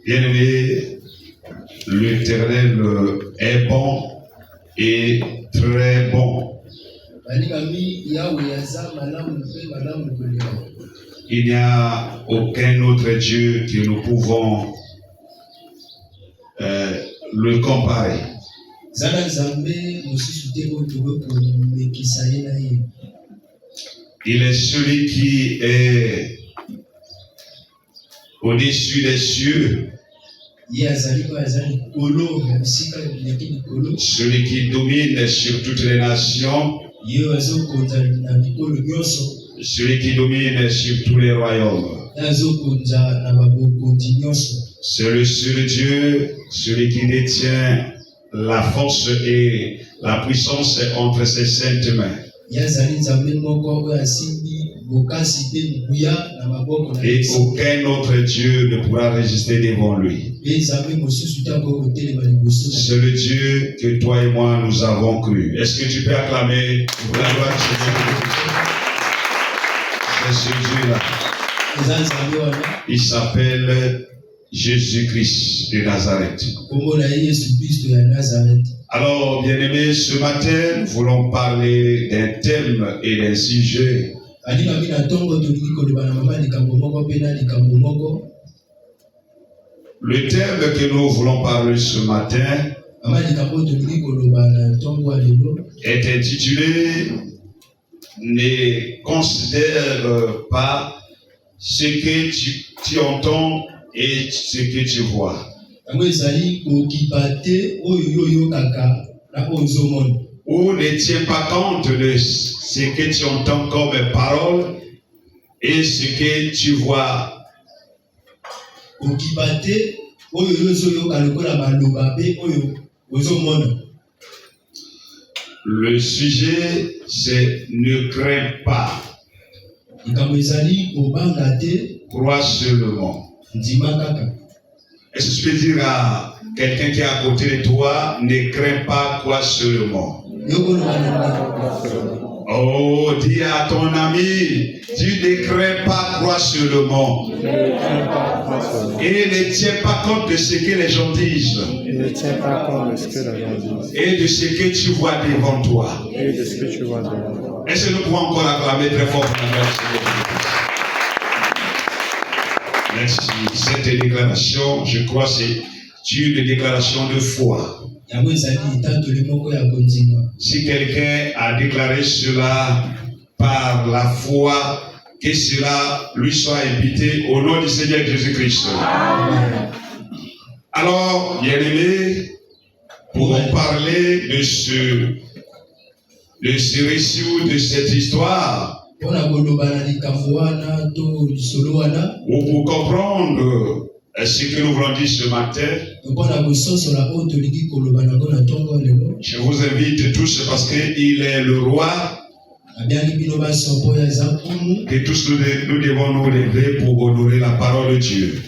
Bien-aimé, l'Éternel est bon et très bon. Il n'y a aucun autre Dieu que nous pouvons le comparer. Il est celui qui est au-dessus des cieux, celui qui domine sur toutes les nations, celui qui domine sur tous les royaumes. C'est le seul Dieu, celui qui détient la force et la puissance entre ses saintes mains. Et aucun autre Dieu ne pourra résister devant lui. C'est le Dieu que toi et moi nous avons cru. Est-ce que tu peux acclamer pour la gloire de ce Dieu? C'est ce Dieu-là. Il s'appelle Jésus-Christ de Nazareth. Alors, bien-aimés, ce matin, nous voulons parler d'un thème et d'un sujet. Le thème que nous voulons parler ce matin est intitulé « Ne considère pas ce que tu entends et ce que tu vois. » Ou ne tiens pas compte de ce que tu entends comme parole et ce que tu vois. Le sujet, c'est ne crains pas. Crois seulement. Est-ce que je peux dire à quelqu'un qui est à côté de toi, ne crains pas, crois seulement. Oh, dis à ton ami, tu ne crains pas, crois seulement. Et ne tiens pas compte de ce que les gens disent. Et de ce que tu vois devant toi. Est-ce que nous pouvons encore acclamer très fort pour la grâce de Dieu? Merci. Cette déclaration, je crois, c'est une déclaration de foi. Si quelqu'un a déclaré cela par la foi, que cela lui soit imputé au nom du Seigneur Jésus-Christ. Alors, bien-aimés, pour parler de ce récit ou de cette histoire, ou pour comprendre ce que nous voulons dire ce matin, je vous invite tous parce qu'il est le roi, que tous nous devons nous lever pour honorer la parole de Dieu.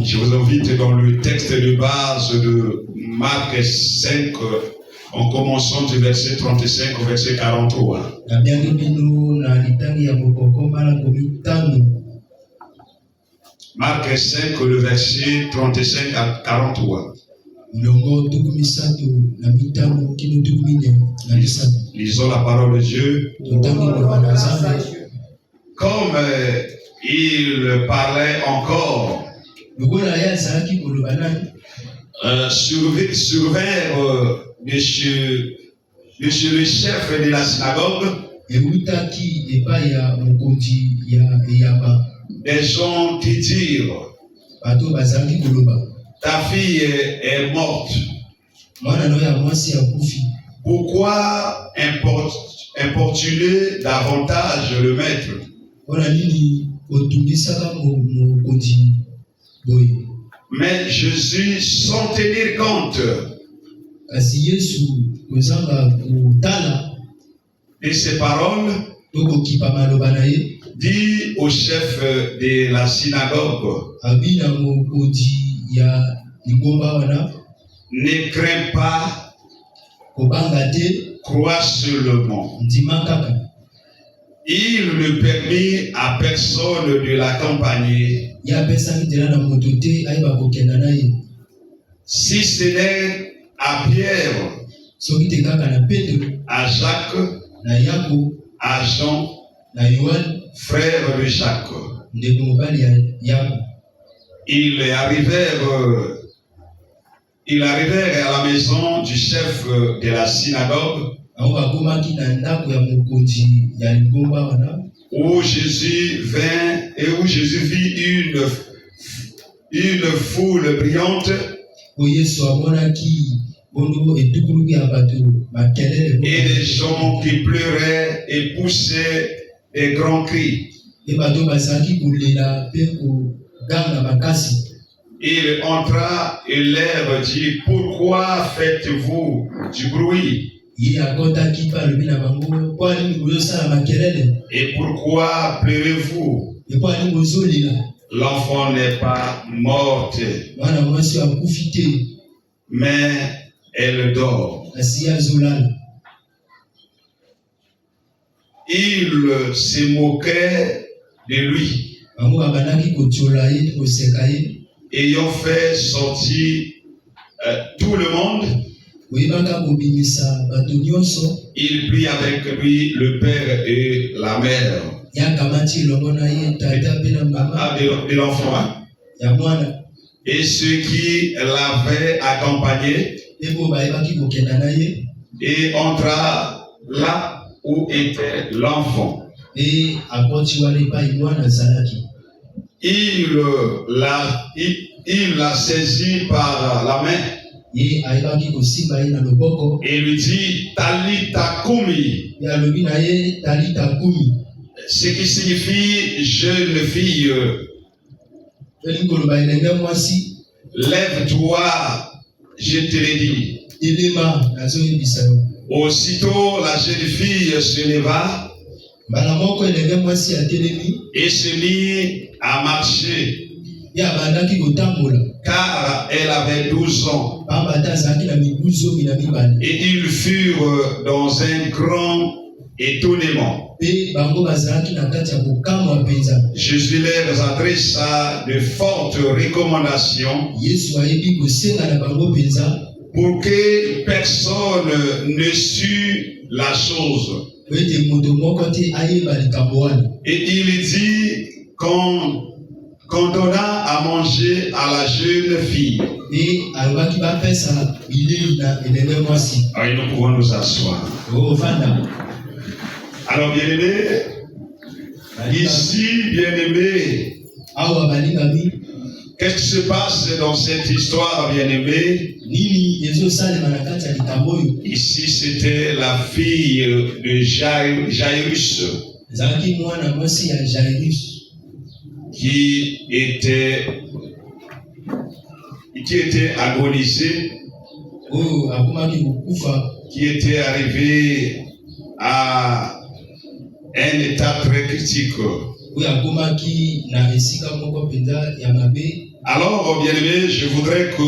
Je vous invite dans le texte de base de Marc 5, en commençant du verset 35 au verset 43. Marc 5, le verset 35 à 43. Lisons la parole de Dieu. Comme il parlait encore, survinrent Monsieur le chef de la synagogue, des gens qui dirent, ta fille est morte. Pourquoi importuner davantage le maître? Mais Jésus, sans tenir compte de ces paroles, dit au chef de la synagogue, ne crains pas, crois seulement. Il ne permit à personne de l'accompagner, si ce n'est à Pierre, à Jacques, à Jean, frère de Jacques. Ils arrivèrent à la maison du chef de la synagogue, où Jésus vint et où Jésus vit une foule brillante et des gens qui pleuraient et poussaient des grands cris. Il entra et leur dit: pourquoi faites-vous du bruit? Et pourquoi pleurez-vous? L'enfant n'est pas morte, mais elle dort. Il se moquait de lui, ayant fait sortir tout le monde. Il prit avec lui le père et la mère de l'enfant, et ceux qui l'avaient accompagné, et entra là où était l'enfant. Il l'a saisi par la main et lui dit: Talita Kumi, ce qui signifie jeune fille, lève-toi, je te l'ai dit. Aussitôt la jeune fille se leva et se mit à marcher, car elle avait 12 ans. Et ils furent dans un grand étonnement. Jésus leur adressa de fortes recommandations pour que personne ne sût la chose. Et il dit qu'on donna à manger à la jeune fille. Et nous pouvons nous asseoir. Alors, bien-aimés, ici, bien-aimés, qu'est-ce qui se passe dans cette histoire, bien-aimés? Ici, c'était la fille de Jairus qui était agonisée, qui était arrivée à un état très critique. Alors, bien-aimé, je voudrais que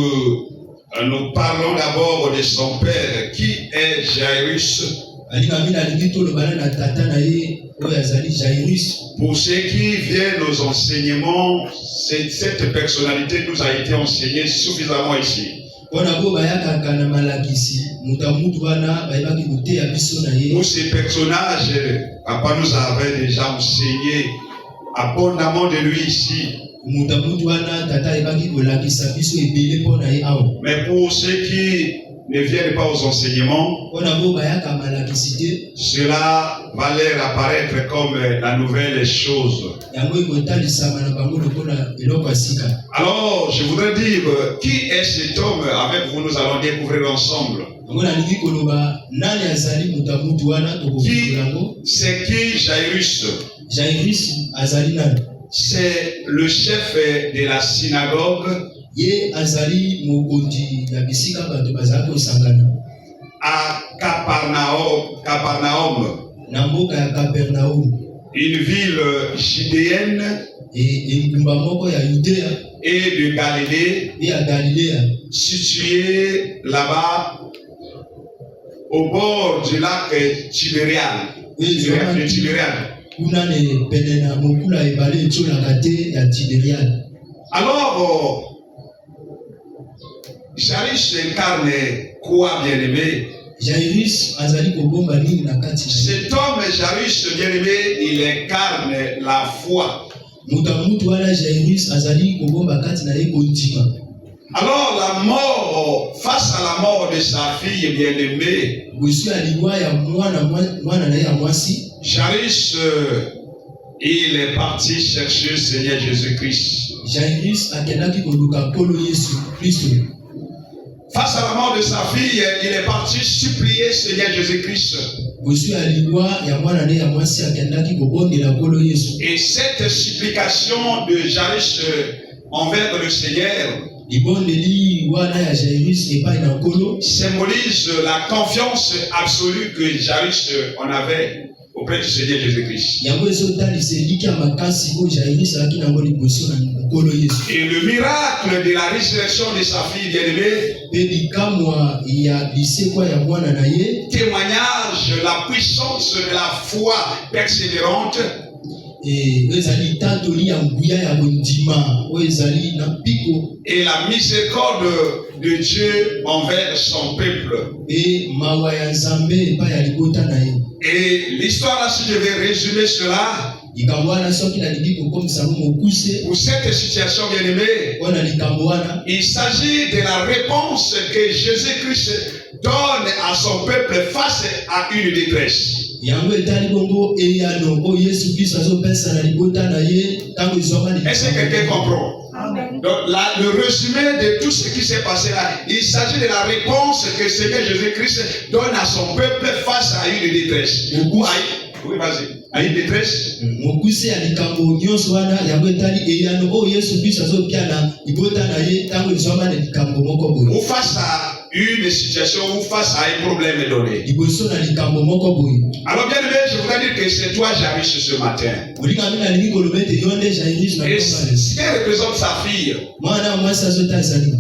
nous parlons d'abord de son père. Qui est Jairus? Pour ceux qui viennent aux enseignements, cette personnalité nous a été enseignée suffisamment ici. Pour ces personnages, Papa nous avait déjà enseigné abondamment de lui ici. Mais pour ceux qui ne viennent pas aux enseignements, cela va leur apparaître comme la nouvelle chose. Alors, je voudrais dire, qui est cet homme avec vous? Nous allons découvrir ensemble. C'est qui Jairus? C'est le chef de la synagogue à Capernaum, une ville judéenne et de Galilée, située là-bas au bord du lac Tibériade. Alors, Jairus incarne quoi, bien-aimé? Jairus azali kobomba nini na kati na cet homme Jairus bien-aimé, il incarne la foi. Mutu wana Jairus azali kobomba kati na ye kontima. Alors la mort, face à la mort de sa fille bien-aimée, Jairus il est parti chercher le Seigneur Jésus-Christ. Jairus akendaki koluka kolo Yesu Kristo. Face à la mort de sa fille, il est parti supplier le Seigneur Jésus-Christ. Et cette supplication de Jairus envers le Seigneur symbolise la confiance absolue que Jairus en avait auprès du Seigneur Jésus-Christ. Et le miracle de la résurrection de sa fille bien-aimée, témoignage de la puissance de la foi persévérante et la miséricorde de Dieu envers son peuple. Et l'histoire là, si je vais résumer cela, pour cette situation bien-aimée, il s'agit de la réponse que Jésus-Christ donne à son peuple face à une détresse. Est-ce que quelqu'un comprend? Donc le résumé de tout ce qui s'est passé là, il s'agit de la réponse que Seigneur Jésus-Christ donne à son peuple face à une détresse. Oui, vas-y. À une détresse. Ou face à une situation ou face à un problème donné. Alors bien aimé, je voudrais dire que c'est toi Jairus ce matin. Et ce qu'elle représente sa fille.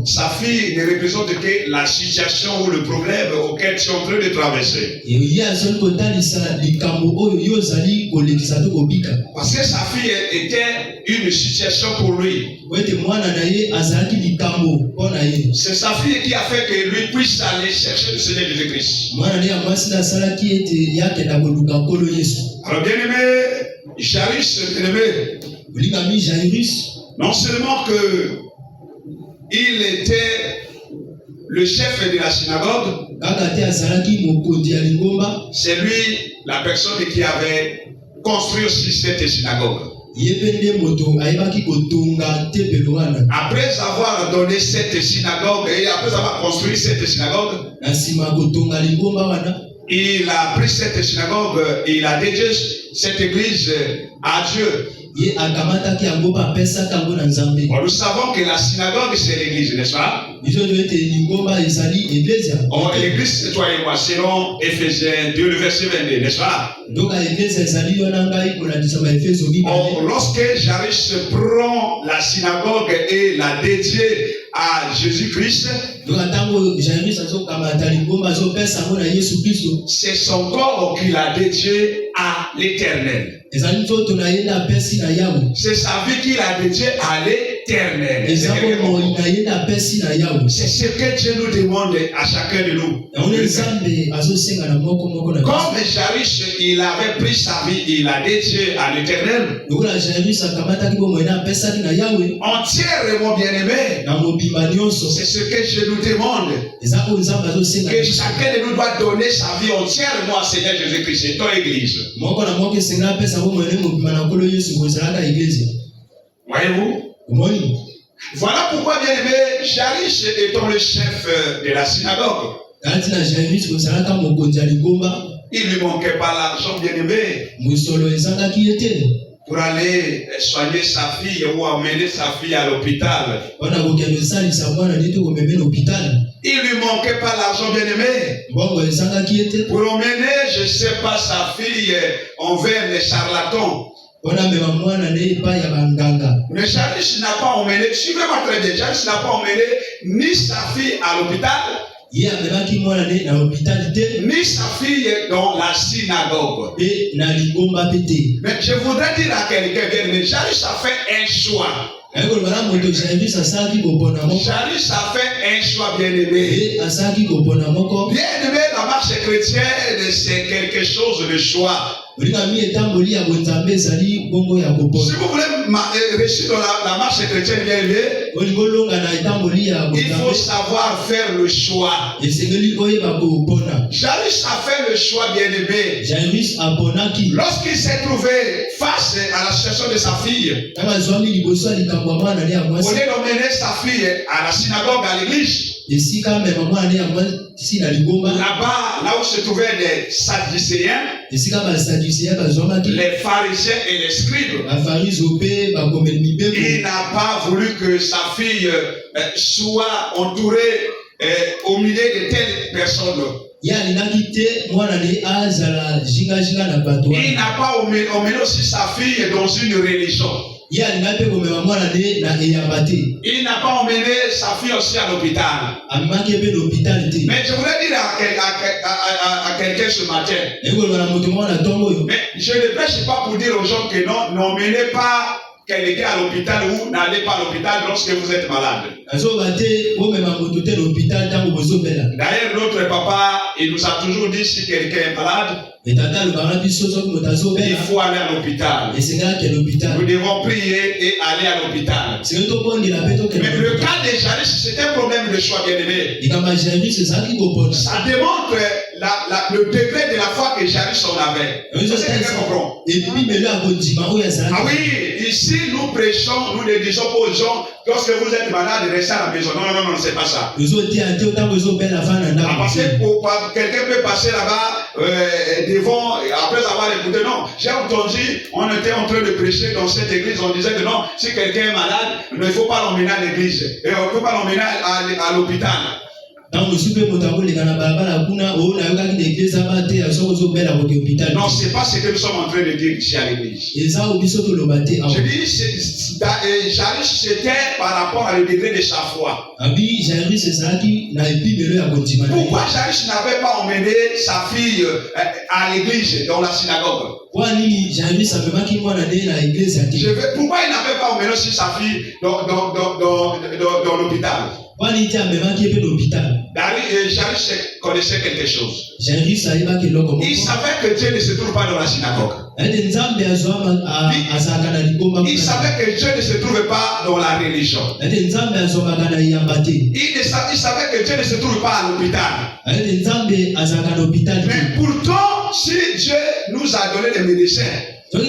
Sa fille ne représente que la situation ou le problème auquel tu es en train de traverser. Parce que sa fille était une situation pour lui. C'est sa fille qui a fait que lui puisse aller chercher le Seigneur Jésus-Christ. Alors bien aimé, Jairus, non seulement que il était le chef de la synagogue, c'est lui la personne qui avait construit aussi cette synagogue. Après avoir donné cette synagogue et après avoir construit cette synagogue, il a pris cette synagogue et il a dédié cette église à Dieu. Bon, nous savons que la synagogue c'est l'église, n'est-ce pas? L'église, toi et moi, selon Ephésiens 2, le verset 22, n'est-ce pas? Lorsque Jairus prend la synagogue et la dédiée à Jésus-Christ, c'est son corps qu'il a dédié à l'Éternel. C'est sa vie qu'il a dédiée à l'Éternel. C'est ce que Dieu nous demande à chacun de nous. Comme Jairus, il avait pris sa vie, il a dédié à l'Éternel. Entièrement bien-aimé. C'est ce que je nous demande. Que chacun de nous doit donner sa vie entièrement à Seigneur Jésus-Christ et ton église. Voyez-vous? Voilà pourquoi, bien-aimé, Jairus étant le chef de la synagogue, il ne lui manquait pas l'argent, bien-aimé, pour aller soigner sa fille ou amener sa fille à l'hôpital. Il ne lui manquait pas l'argent, bien-aimé, pour emmener, je ne sais pas, sa fille envers les charlatans. Mais Jairus n'a pas emmené, suivez-moi très bien, Jairus n'a pas emmené ni sa fille à l'hôpital, Ye amemaki mwana ne na hôpital te. Ni sa fille dans la synagogue. Pe na lingomba pe te. Mais je voudrais dire à quelqu'un, bien-aimé, Jairus a fait un choix. Jairus a fait un choix, bien-aimé. Bien-aimé, la marche chrétienne, c'est quelque chose de choix. Si vous voulez réussir dans la marche chrétienne, bien-aimé, il faut savoir faire le choix. Jairus a fait le choix, bien-aimé. Lorsqu'il s'est trouvé face à la situation de sa fille, au lieu d'emmener sa fille à la synagogue, à l'église, là-bas, là où se trouvaient les Sadducéens, les pharisiens et les scribes, il n'a pas voulu que sa fille soit entourée au milieu de telles personnes. Il n'a pas emmené aussi sa fille dans une religion. Il n'a pas emmené sa fille aussi à l'hôpital. Mais je voudrais dire à quelqu'un ce matin, mais je ne prêche pas pour dire aux gens que non, n'emmenez pas quelqu'un à l'hôpital ou n'allez pas à l'hôpital lorsque vous êtes malade. D'ailleurs, notre papa, il nous a toujours dit, si quelqu'un est malade, il faut aller à l'hôpital. Nous devons prier et aller à l'hôpital. Mais le cas de Jairus, c'est un problème de choix, bien-aimé. Ça démontre le degré de la foi que Jairus en avait. Ah oui, ici nous prêchons, nous ne disons pas aux gens, lorsque vous êtes malade, restez à la maison. Non, c'est pas ça. Parce que quelqu'un peut passer là-bas devant, après avoir écouté. Non, j'ai entendu, on était en train de prêcher dans cette église, on disait que non, si quelqu'un est malade, il ne faut pas l'emmener à l'église. Et on ne peut pas l'emmener à l'hôpital. Non, c'est pas ce que nous sommes en train de dire ici à l'église. Je dis, Jairus, c'était par rapport à le degré de sa foi. Pourquoi Jairus n'avait pas emmené sa fille à l'église, dans la synagogue? Pourquoi il n'avait pas emmené aussi sa fille dans l'hôpital? Jairus connaissait quelque chose. Il savait que Dieu ne se trouve pas dans la synagogue. Il savait que Dieu ne se trouvait pas dans la religion. Il savait que Dieu ne se trouvait pas à l'hôpital. Mais pourtant, si Dieu nous a donné les médecins, mais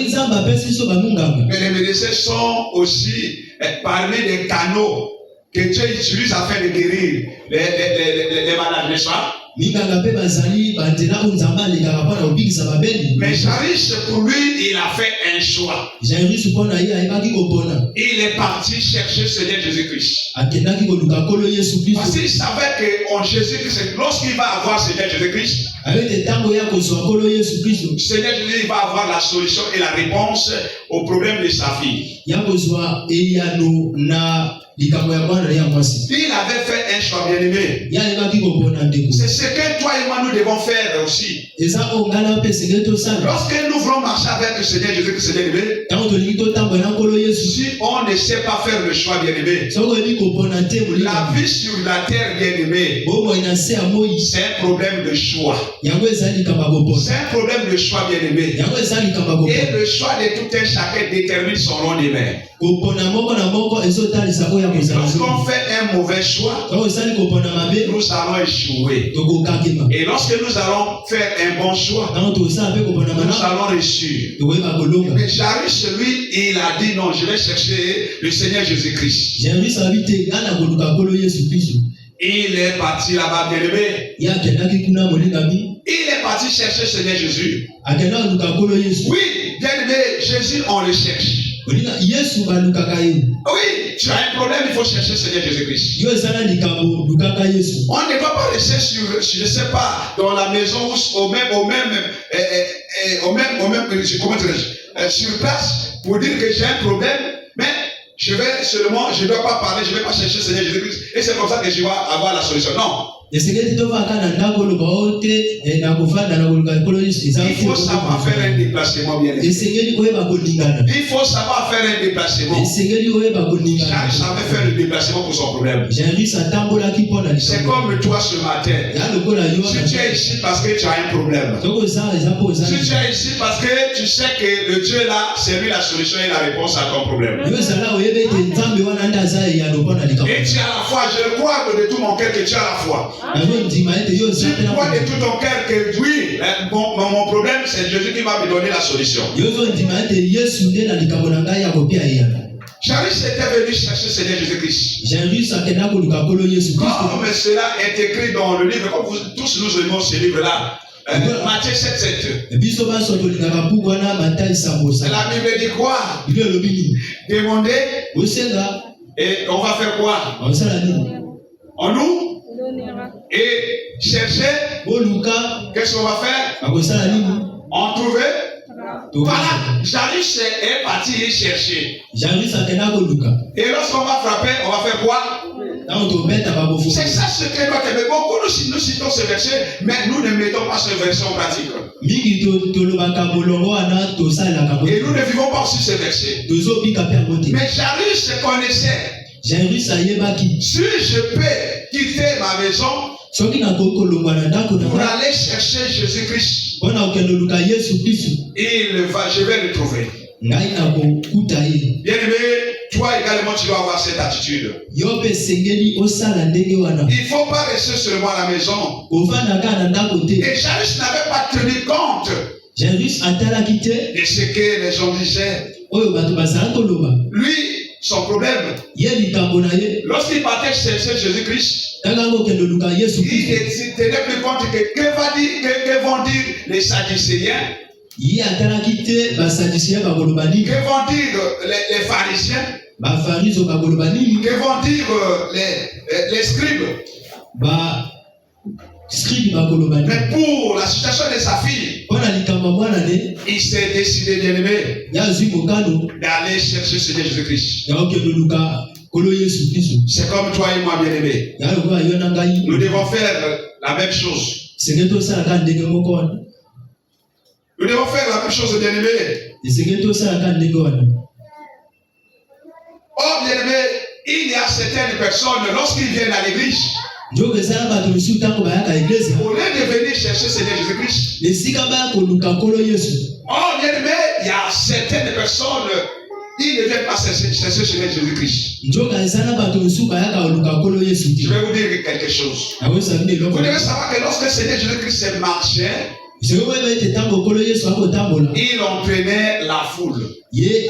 les médecins sont aussi parmi les canaux que Dieu utilise afin de guérir les malades, n'est-ce pas? Mais Jairus, pour lui, il a fait un choix. Il est parti chercher Seigneur Jésus-Christ. Parce qu'il savait qu'en Jésus-Christ, lorsqu'il va avoir Seigneur Jésus-Christ, Seigneur Jésus va avoir la solution et la réponse au problème de sa fille. Il avait fait un choix, bien-aimé. C'est ce que toi et moi nous devons faire aussi. Lorsque nous voulons marcher avec le Seigneur Jésus-Christ, si on ne sait pas faire le choix, bien-aimé, la vie sur la terre, bien-aimé, c'est un problème de choix. C'est un problème de choix, bien-aimé. Et le choix de tout un chacun détermine son lendemain. Lorsqu'on fait un mauvais choix, nous allons échouer. Et lorsque nous allons faire un bon choix, nous allons réussir. Mais Jairus, lui, il a dit non, je vais chercher le Seigneur Jésus-Christ. Il est parti là-bas, bien-aimé. Il est parti chercher le Seigneur Jésus. Oui, bien-aimé, Jésus, on le cherche. Oui, tu as un problème, il faut chercher le Seigneur Jésus-Christ. On ne doit pas rester sur, je ne sais pas, dans la maison sur place pour dire que j'ai un problème, mais je ne dois pas parler, je ne vais pas chercher le Seigneur Jésus-Christ. Et c'est comme ça que je vais avoir la solution. Non. Il faut savoir faire un déplacement bien. Il faut savoir faire un déplacement. J'arrive à faire le déplacement pour son problème. C'est comme toi ce matin. Si tu es ici parce que tu as un problème. Si tu es ici parce que tu sais que le Dieu là, c'est lui la solution et la réponse à ton problème. Et tu as la foi. Je crois de tout mon cœur que tu as la foi. Tu crois de tout ton cœur que oui, mon problème c'est Jésus qui va me donner la solution. Jairus était venu chercher Seigneur Jésus-Christ. Comme cela est écrit dans le livre, comme vous, tous nous aimons ce livre-là, Matthieu 7:7. La Bible dit quoi? Demandez et on va faire quoi? On nous et chercher. Qu'est-ce qu'on va faire? On trouvait. Voilà, Jairus est parti y chercher. Et lorsqu'on va frapper, on va faire quoi? C'est ça ce que doit être. Beaucoup nous citons ce verset, mais nous ne mettons pas ce verset en pratique. Et nous ne vivons pas aussi ce verset. Mais Jairus connaissait. Si je peux quitter ma maison pour aller chercher Jésus-Christ, je vais le trouver. Bien-aimé, toi également tu dois avoir cette attitude. Il ne faut pas rester seulement à la maison. Et Jairus n'avait pas tenu compte de ce que les gens disaient. Lui, son problème, lorsqu'il partait chercher Jésus-Christ, il ne tenait plus compte que vont dire les Sadducéens, que vont dire les pharisiens, que vont dire les scribes. Mais pour la situation de sa fille, il s'est décidé d'aller chercher Seigneur Jésus-Christ. C'est comme toi et moi, bien-aimé. Nous devons faire la même chose. Nous devons faire la même chose, bien-aimé. Oh, bien-aimé, il y a certaines personnes, lorsqu'ils viennent à l'église, au lieu de venir chercher Seigneur Jésus-Christ, oh, bien-aimé, il y a certaines personnes, ils ne viennent pas chercher Seigneur Jésus-Christ. Je vais vous dire quelque chose. Vous devez savoir que lorsque Seigneur Jésus-Christ marchait, il entraînait la foule. Et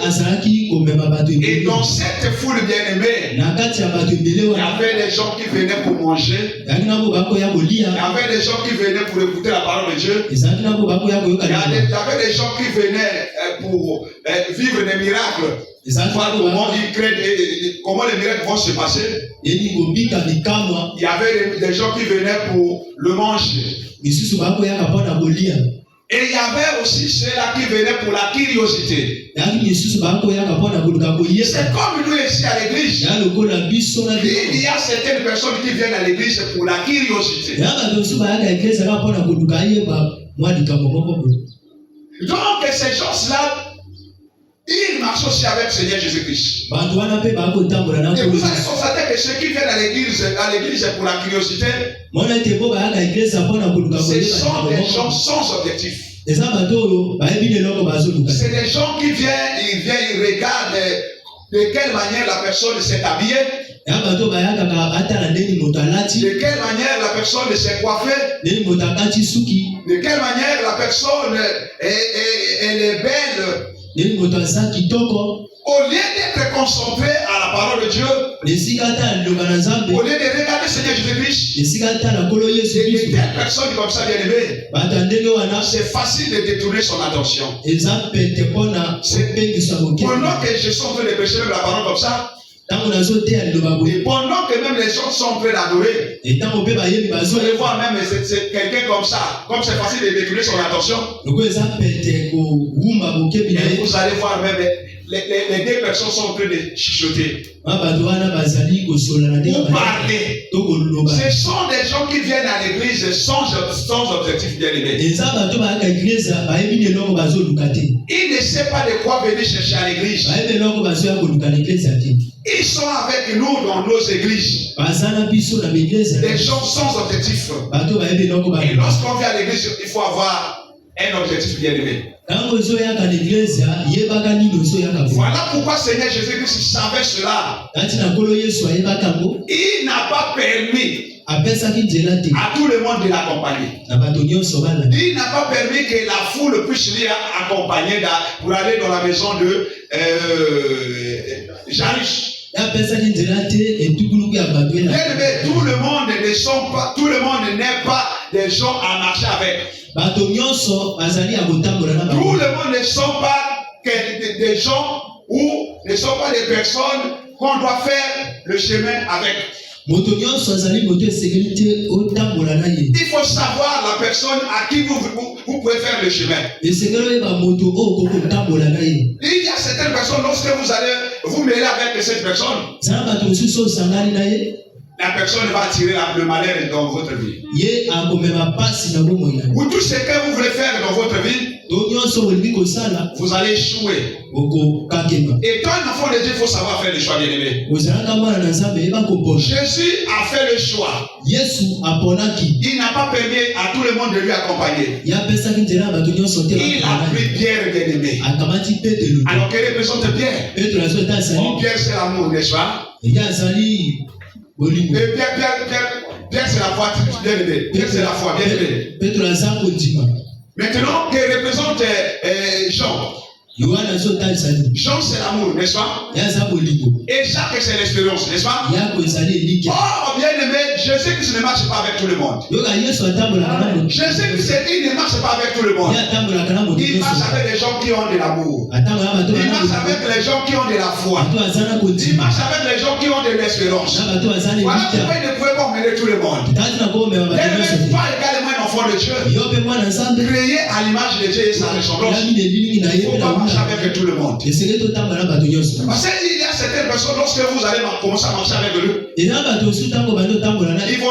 dans cette foule bien-aimée, il y avait des gens qui venaient pour manger. Il y avait des gens qui venaient pour écouter la parole de Dieu. Il y avait des gens qui venaient pour vivre des miracles. Voir comment les miracles vont se passer. Il y avait des gens qui venaient pour le manger. Et il y avait aussi ceux-là qui venaient pour la curiosité. C'est comme nous ici à l'église. Il y a certaines personnes qui viennent à l'église pour la curiosité. Donc ces gens-là, ils marchent aussi avec le Seigneur Jésus-Christ. Et vous allez constater que ceux qui viennent à l'église pour la curiosité, ce sont des gens sans objectif. C'est des gens qui viennent, ils regardent de quelle manière la personne s'est habillée, de quelle manière la personne s'est coiffée, de quelle manière la personne elle est belle. Au lieu d'être concentré à la parole de Dieu, au lieu de regarder Seigneur Jésus-Christ, et des personnes comme ça, bien aimées, c'est facile de détourner son attention. Pendant que je suis en train de prêcher la parole comme ça, et pendant que même les gens sont en train d'adorer, vous allez voir même c'est quelqu'un comme ça, comme c'est facile de détourner son attention, et vous allez voir même les deux personnes sont en train de chuchoter ou parler. Ce sont des gens qui viennent à l'église sans objectif bien aimé. Ils ne savent pas de quoi venir chercher à l'église. Ils sont avec nous dans nos églises. Des gens sans objectif. Et lorsqu'on vient à l'église, il faut avoir un objectif bien aimé. Voilà pourquoi Seigneur Jésus-Christ savait cela. Il n'a pas permis à tout le monde de l'accompagner. Il n'a pas permis que la foule puisse lui accompagner pour aller dans la maison de Jairus. Tout le monde n'est pas des gens à marcher avec. Tout le monde ne sont pas des gens ou ne sont pas des personnes qu'on doit faire le chemin avec. Il faut savoir la personne à qui vous pouvez faire le chemin. Il y a certaines personnes, lorsque vous allez vous mêler avec cette personne, la personne va attirer le malheur dans votre vie. Ou tout ce que vous voulez faire dans votre vie, vous allez échouer. Et quand un enfant de Dieu, il faut savoir faire le choix, bien aimé. Jésus a fait le choix. Il n'a pas permis à tout le monde de lui accompagner. Il a pris Pierre, bien aimé. Alors qu'il représente Pierre. Oh, Pierre, c'est l'amour, n'est-ce pas? Et Pierre, c'est la foi, bien aimé. Pierre, c'est la foi, bien aimé. Maintenant, qu'il représente Jean. Jean, c'est l'amour, n'est-ce pas? Et Jacques, c'est l'espérance, n'est-ce pas? Oh, bien aimé, Jésus-Christ ne marche pas avec tout le monde. Jésus-Christ, il ne marche pas avec tout le monde. Il marche avec les gens qui ont de l'amour. Il marche avec les gens qui ont de la foi. Il marche avec les gens qui ont de l'espérance. Voilà pourquoi il ne pouvait pas emmener tout le monde. Il n'est pas également un enfant de Dieu. Créé à l'image de Dieu et sa ressemblance. Il ne faut pas marcher avec tout le monde. Parce qu'il y a certaines personnes, lorsque vous allez commencer à marcher avec eux, ils vont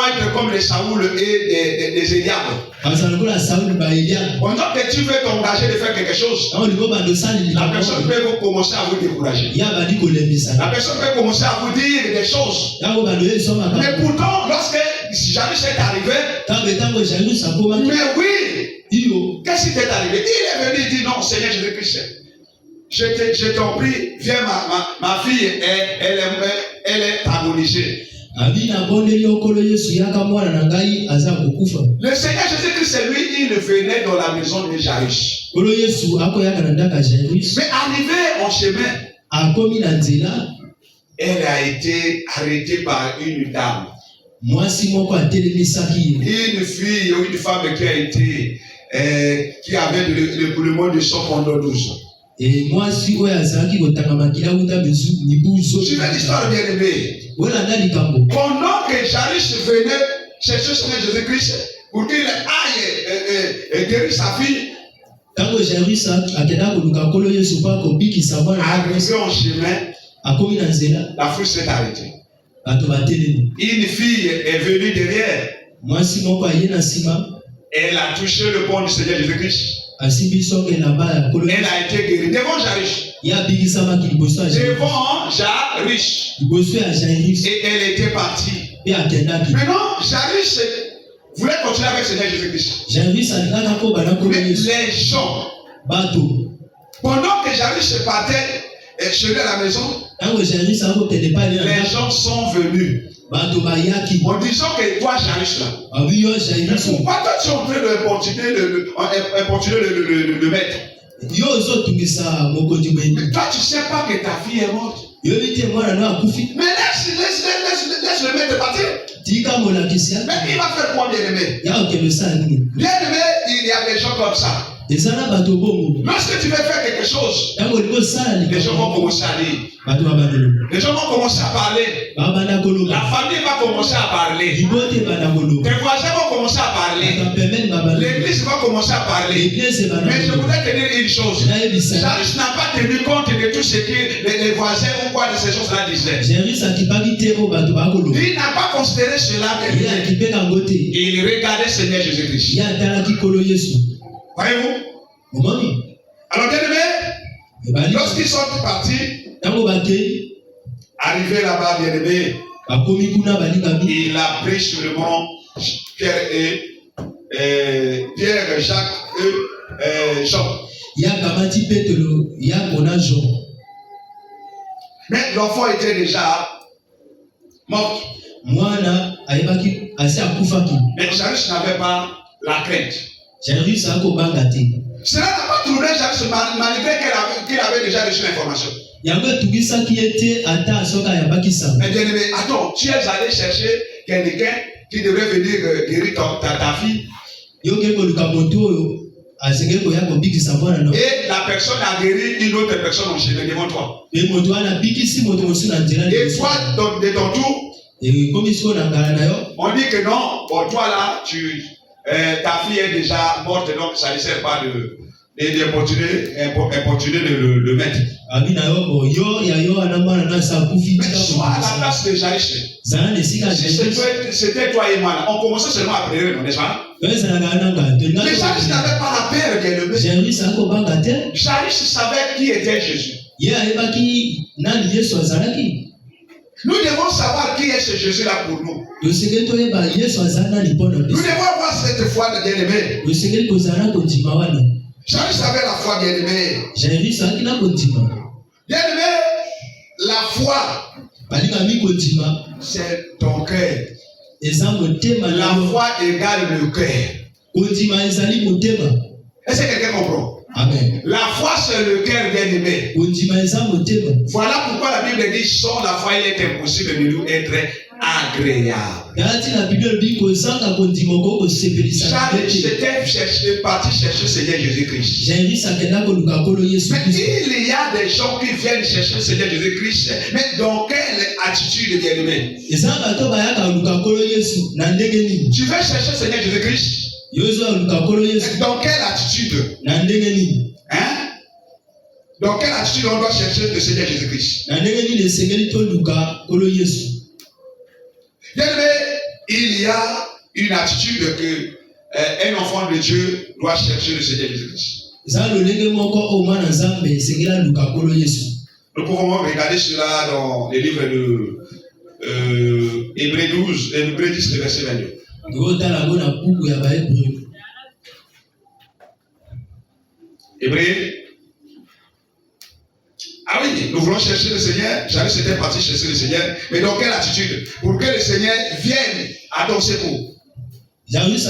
être comme les Saoul et des Eliab. Pendant que tu veux t'engager de faire quelque chose, la personne peut commencer à vous décourager. La personne peut commencer à vous dire des choses. Mais pourtant, lorsque Jairus est arrivé, mais oui, qu'est-ce qui t'est arrivé? Il est venu dire non, Seigneur Jésus-Christ, je t'en prie, viens, ma fille, elle est agonisée. Le Seigneur Jésus-Christ, lui, il venait dans la maison de Jairus. Mais arrivé en chemin, elle a été arrêtée par une dame. Une fille ou une femme qui avait le brûlement de sang pendant 12 ans. Et moi, si vous avez dit que l'histoire bien aimée. Pendant que Jairus venait chercher Seigneur Jésus-Christ pour qu'il aille guérir sa fille, arrivé en chemin, la foule s'est arrêtée. Une fille est venue derrière. Elle a touché le pont du Seigneur Jésus-Christ. Elle a été guérie devant Jairus. Devant Jairus. Et elle était partie. Maintenant, Jairus voulait continuer avec le Seigneur Jésus-Christ. Mais les gens, pendant que Jairus partait chez lui à la maison, les gens sont venus. En disant que toi, Jairus là, pourquoi toi tu es en train de importuner le maître? Mais toi tu sais pas que ta fille est morte. Mais laisse le maître partir. Mais il va faire quoi, bien aimé? Bien aimé, il y a des gens comme ça. Lorsque tu veux faire quelque chose, les gens vont commencer à lire. Les gens vont commencer à parler. La famille va commencer à parler. Tes voisins vont commencer à parler. L'église va commencer commencé à parler. Mais je voudrais te dire une chose. Jairus n'a pas tenu compte de tout ce que les voisins ou quoi de ces choses-là disaient. Il n'a pas considéré cela. Il regardait Seigneur Jésus-Christ. Voyez-vous? Alors, bien-aimé, lorsqu'ils sont partis, arrivé là-bas, bien-aimé, il a pris sur le mont Pierre, Jacques et Jean. Mais l'enfant était déjà mort. Mais Jairus n'avait pas la crainte. Cela n'a pas troublé Jairus malgré qu'il avait déjà reçu l'information. Mais bien aimé, attends, tu es allé chercher quelqu'un qui devrait venir guérir ta fille. Et la personne a guéri une autre personne en chemin devant toi. Et toi, de ton tour, on dit que non, bon, toi là, ta fille est déjà morte, donc ça ne sert pas d'importuner le maître. Mais sois à la place de Jairus. Si c'était toi et moi, on commençait seulement à prier, n'est-ce pas? Mais Jairus n'avait pas la peur de le maître. Jairus savait qui était Jésus. Nous devons savoir qui est ce Jésus-là pour nous. Nous devons avoir cette foi de bien-aimé. Jairus avait la foi, bien-aimé. Bien-aimé, la foi, c'est ton cœur. La foi égale le cœur. Est-ce que quelqu'un comprend? Amen. La foi, c'est le cœur bien-aimé. Voilà pourquoi la Bible dit sans la foi, il est impossible de nous être agréable. Jairus était parti chercher le Seigneur Jésus-Christ. Mais il y a des gens qui viennent chercher le Seigneur Jésus-Christ, mais dans quelle attitude, bien-aimé? Tu veux chercher le Seigneur Jésus-Christ? Dans quelle attitude? Hein? Dans quelle attitude on doit chercher le Seigneur Jésus-Christ? Bien-aimé, il y a une attitude que un enfant de Dieu doit chercher le Seigneur Jésus-Christ. Nous pouvons regarder cela dans les livres de Hébreux 12, Hébreux 10, le verset 22. Hébreux. Ah oui, nous voulons chercher le Seigneur. Jairus était parti chercher le Seigneur. Mais dans quelle attitude? Pour que le Seigneur vienne à ton secours. Est-ce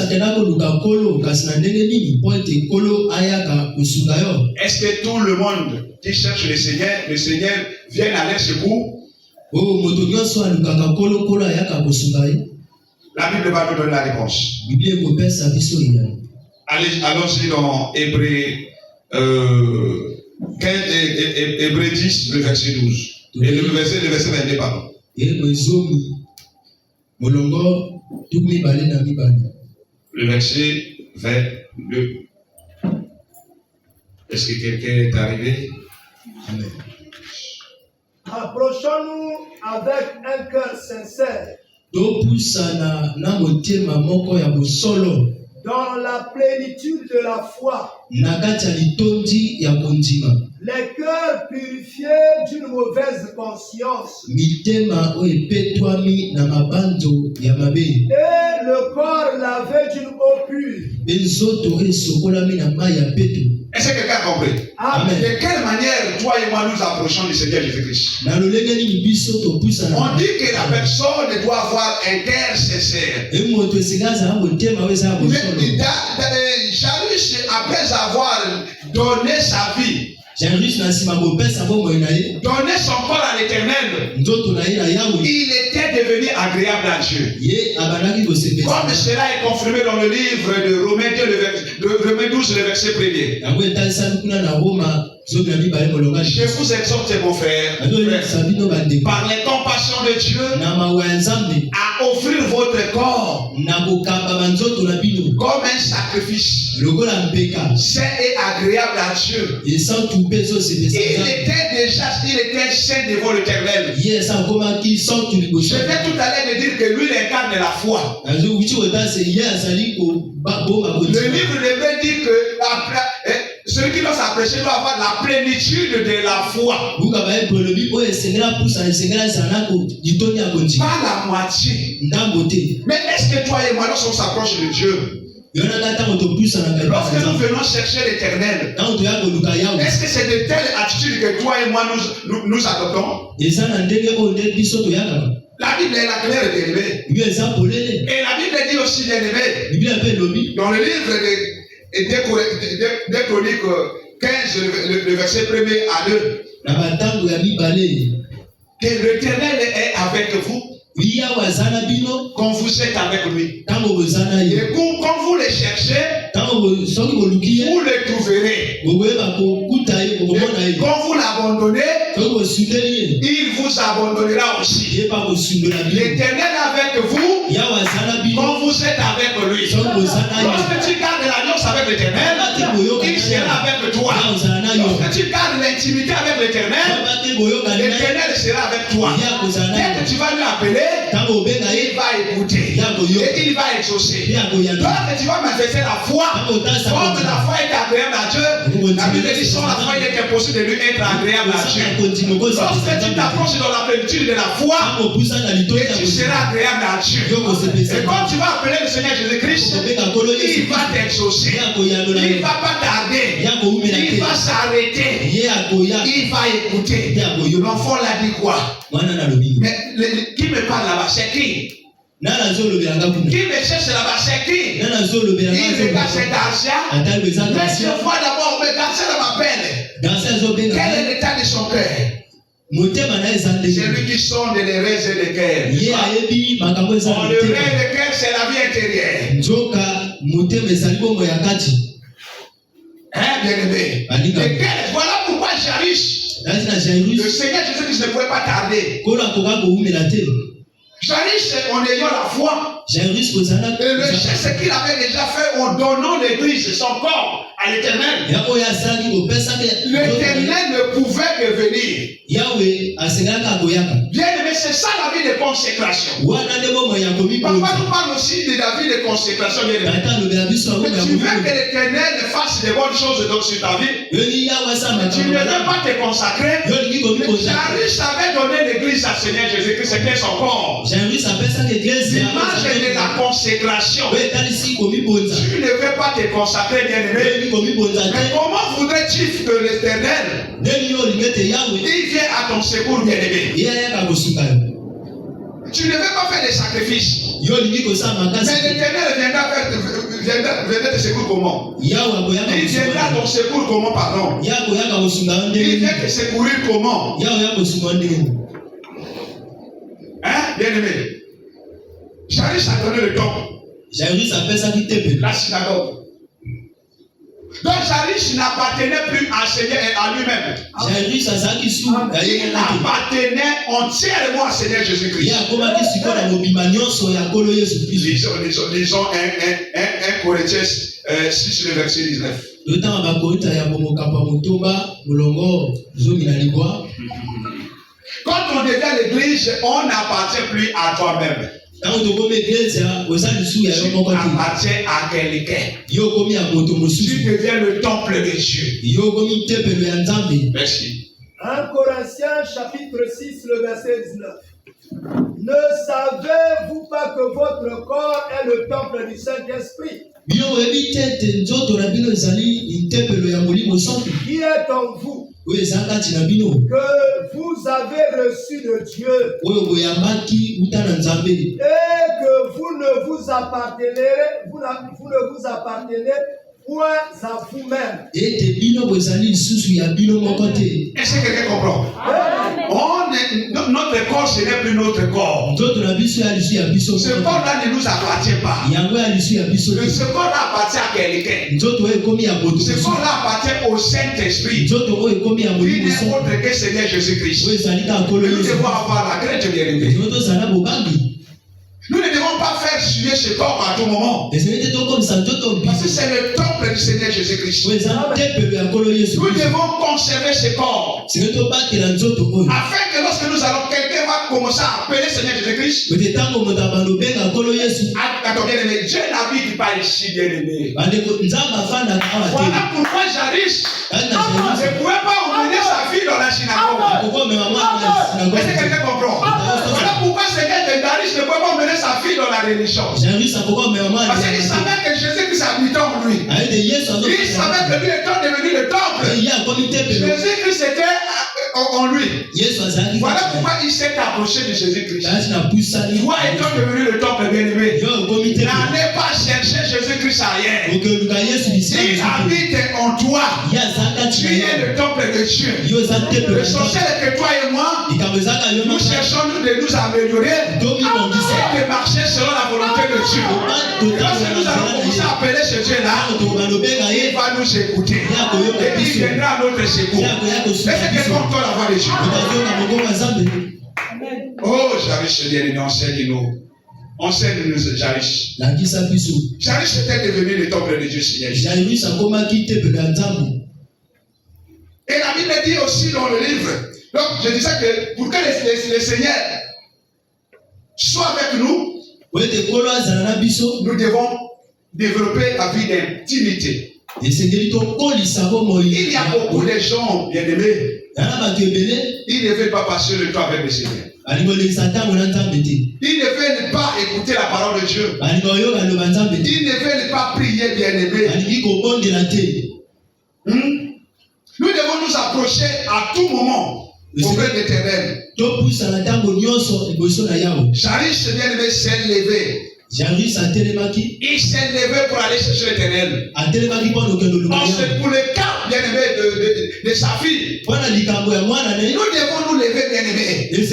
que tout le monde qui cherche le Seigneur vient à leur secours? La Bible va nous donner la réponse. Allons-y dans Hébreux 10, le verset 12. Et le verset 22, pardon. Le verset 22. Est-ce que quelqu'un est arrivé? Amen. Approchons-nous avec un cœur sincère. Dans la plénitude de la foi. Les cœurs purifiés d'une mauvaise conscience. Et le corps lavé d'une eau pure. Est-ce que quelqu'un a compris? Amen. De quelle manière toi et moi nous approchons du Seigneur Jésus-Christ? On dit que la personne doit avoir un cœur sincère. Jairus, après avoir donné sa vie, donner son corps à l'Éternel, il était devenu agréable à Dieu. Comme cela est confirmé dans le livre de Romains 12, le verset 1er. Je vous exhorte, mon frère, par les compassions de Dieu, à offrir votre corps comme un sacrifice. saint et agréable à Dieu. Il était saint devant l'Éternel. Je vais tout à l'heure de dire que lui il incarne la foi. Le livre de Hébreux dit que celui qui doit s'approcher doit avoir la plénitude de la foi. Pas la moitié. Mais est-ce que toi et moi, lorsqu'on s'approche de Dieu, lorsque nous venons chercher l'Éternel, est-ce que c'est de telles attitudes que toi et moi nous adoptons? La Bible est la claire, bien-aimé. Et la Bible dit aussi, bien-aimé, dans le livre des Chroniques 15, le verset 1er à 2, que l'Éternel est avec vous quand vous êtes avec lui. Et quand vous le cherchez, vous le trouverez. Et quand vous l'abandonnez, il vous abandonnera aussi. L'Éternel est avec vous quand vous êtes avec lui. Lorsque tu gardes l'alliance avec l'Éternel, il sera avec toi. Lorsque tu gardes l'intimité avec l'Éternel, l'Éternel sera avec toi. Dès que tu vas lui appeler, il va écouter et il va exaucer. Lorsque tu vas manifester la foi, comme la foi est agréable à Dieu, la Bible dit sans la foi il est impossible de lui être agréable à Dieu. Lorsque tu t'approches dans la plénitude de la foi, et tu seras agréable à Dieu. Et quand tu vas appeler le Seigneur Jésus-Christ, il va t'exaucer. Il ne va pas tarder. Il va s'arrêter. Il va écouter. L'enfant l'a dit quoi? Mais qui me parle là-bas, c'est qui? Qui me cherche là-bas, c'est qui? Il regarde cet ancien. Mais je vois d'abord, mais Garcia m'appelle. Quel est l'état de son cœur? C'est lui qui sonde les reins et les cœurs. Le rein et le cœur, c'est la vie intérieure. Hein, bien-aimé? Voilà pourquoi Jairus, le Seigneur Jésus-Christ ne pouvait pas tarder. Jairus, en ayant la foi, et le geste qu'il avait déjà fait en donnant l'église, son corps à l'Éternel, l'Éternel ne pouvait que venir. Bien aimé, c'est ça la vie de consécration. Parfois nous parlons aussi de la vie de consécration. Bien aimé. Tu veux que l'Éternel fasse des bonnes choses dans ta vie, tu ne veux pas te consacrer. Jairus avait donné l'église à Seigneur Jésus-Christ, c'était son corps. L'image de la consécration. Tu ne veux pas te consacrer, bien aimé. Mais comment voudrais-tu que l'Éternel il vient à ton secours, bien aimé? Tu ne veux pas faire des sacrifices. Mais l'Éternel viendra te secourir comment? Il viendra à ton secours comment, pardon? Il vient te secourir comment? Hein, bien aimé? Jairus a donné le don. La synagogue. Donc Jairus n'appartenait plus à Seigneur et à lui-même. Il appartenait entièrement à Seigneur Jésus-Christ. Lisons 1 Corinthiens 6, le verset 19. Quand on devient l'église, on n'appartient plus à toi-même. Tu appartiens à quelqu'un. Tu deviens le temple de Dieu. Merci. 1 Corinthiens chapitre 6, le verset 19. Ne savez-vous pas que votre corps est le temple du Saint-Esprit qui est en vous, que vous avez reçu de Dieu, et que vous ne vous appartenez point à vous-même. Est-ce que quelqu'un comprend? Notre corps, ce n'est plus notre corps. Ce corps-là ne nous appartient pas. Ce corps-là appartient à quelqu'un. Ce corps-là appartient au Saint-Esprit. Qui n'est autre que Seigneur Jésus-Christ. Nous devons avoir la crainte, bien aimé. Nous ne devons pas faire suer ce corps à tout moment. Parce que c'est le temple du Seigneur Jésus-Christ. Nous devons conserver ce corps. Afin que lorsque nous allons, quelqu'un va commencer à appeler Seigneur Jésus-Christ. Attendez, Dieu n'habite pas ici, bien-aimé. Voilà pourquoi Jairus ne pouvait pas emmener sa fille dans la synagogue. Est-ce que quelqu'un comprend? Voilà pourquoi Seigneur Jairus ne pouvait pas emmener sa fille dans la religion. Parce qu'il savait que Jésus-Christ habitait en lui. Il savait que lui étant devenu le temple, Jésus-Christ était en lui. Voilà pourquoi il s'est approché de Jésus-Christ. Toi étant devenu le temple bien-aimé, n'allez pas chercher Jésus-Christ ailleurs. Il habite en toi. Tu es le temple de Dieu. L'essentiel est que toi et moi, nous cherchons de nous améliorer et de marcher selon la volonté de Dieu. Et lorsque nous allons commencer à appeler ce Dieu-là, il va nous écouter. Et il viendra à notre secours. Est-ce que quelqu'un entend la voix de Dieu? Oh, Jairus, bien-aimé, enseigne-nous. Enseigne-nous, Jairus. Jairus était devenu le temple de Dieu, Seigneur. Et la Bible dit aussi dans le livre. Donc, je disais que pour que le Seigneur soit avec nous, nous devons développer la vie d'intimité. Il y a beaucoup de gens, bien-aimés, ils ne veulent pas passer le temps avec le Seigneur. Ils ne veulent pas écouter la parole de Dieu. Ils ne veulent pas prier, bien-aimés. Nous devons nous approcher à tout moment auprès de l'Éternel. Jairus, bien-aimé, s'est levé. Il s'est levé pour aller chercher l'Éternel. Ensuite, pour le cas, bien-aimé, de sa fille, nous devons nous lever, bien-aimé. Nous ne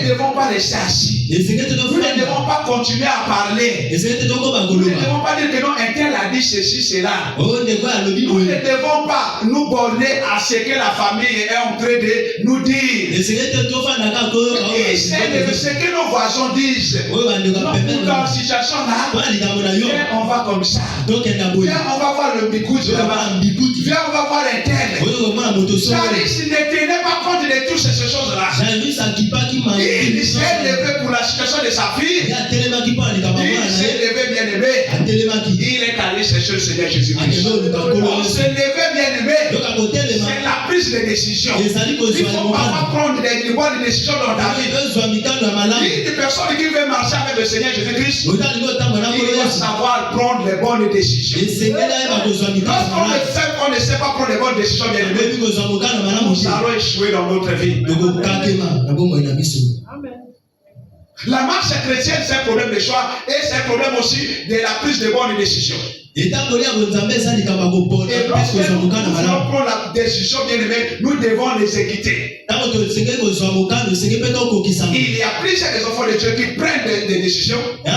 devons pas rester assis. Nous ne devons pas continuer à parler. Nous ne devons pas dire que non, un tel a dit ceci, cela. Nous ne devons pas nous borner à ce que la famille est en train de nous dire. Ce que nos voisins disent. Dans cette situation-là, on va comme ça. Viens, on va voir le bigout là-bas. Viens, on va voir un tel. Jairus ne tenait pas compte de toutes ces choses-là. Il s'est levé pour la situation de sa fille. Il s'est levé, bien-aimé. Il est allé chercher le Seigneur Jésus-Christ. On se levait, bien-aimé. C'est la prise de décision. Il ne faut pas prendre des bonnes décisions dans ta vie. Une personne qui veut marcher avec le Seigneur Jésus-Christ, il doit savoir prendre les bonnes décisions. Lorsqu'on ne sait pas prendre les bonnes décisions, bien-aimé, nous allons échouer dans notre vie. La marche chrétienne, c'est un problème de choix et c'est un problème aussi de la prise de bonnes décisions. Et lorsque nous voulons prendre la décision, bien-aimé, nous devons les exécuter. Il y a plusieurs enfants de Dieu qui prennent des décisions. Ils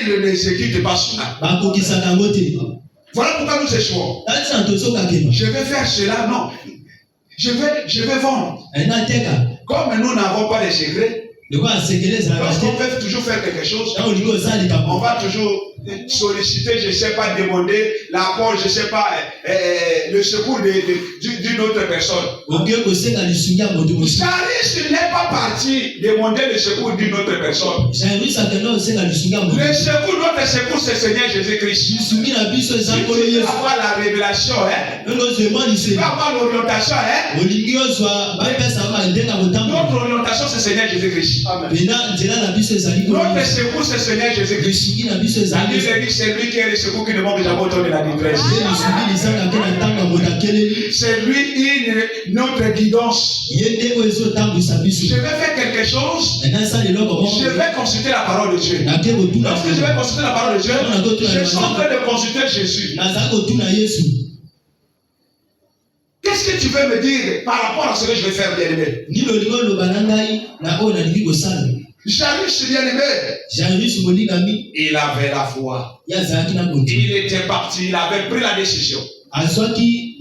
ne les exécutent pas cela. Voilà pourquoi nous échouons. Je vais faire cela, non. Je vais vendre. Comme nous n'avons pas de secret, lorsqu'on veut toujours faire quelque chose, on va toujours solliciter, je ne sais pas, demander l'apport, je ne sais pas, le secours d'une autre personne. Jairus n'est pas parti demander le secours d'une autre personne. Le secours, notre secours, c'est le Seigneur Jésus-Christ. Si tu veux avoir la révélation, tu veux avoir l'orientation, notre orientation, c'est le Seigneur Jésus-Christ. Amen. Notre secours, c'est le Seigneur Jésus-Christ. La Bible dit c'est lui qui est le secours qui ne manque jamais au temps de la détresse. C'est lui notre guidance. Je vais faire quelque chose. Je vais consulter la parole de Dieu. Lorsque je vais consulter la parole de Dieu, je suis en train de consulter Jésus. Qu'est-ce que tu veux me dire par rapport à ce que je vais faire, bien-aimé? Jairus, bien-aimé, il avait la foi. Il était parti, il avait pris la décision.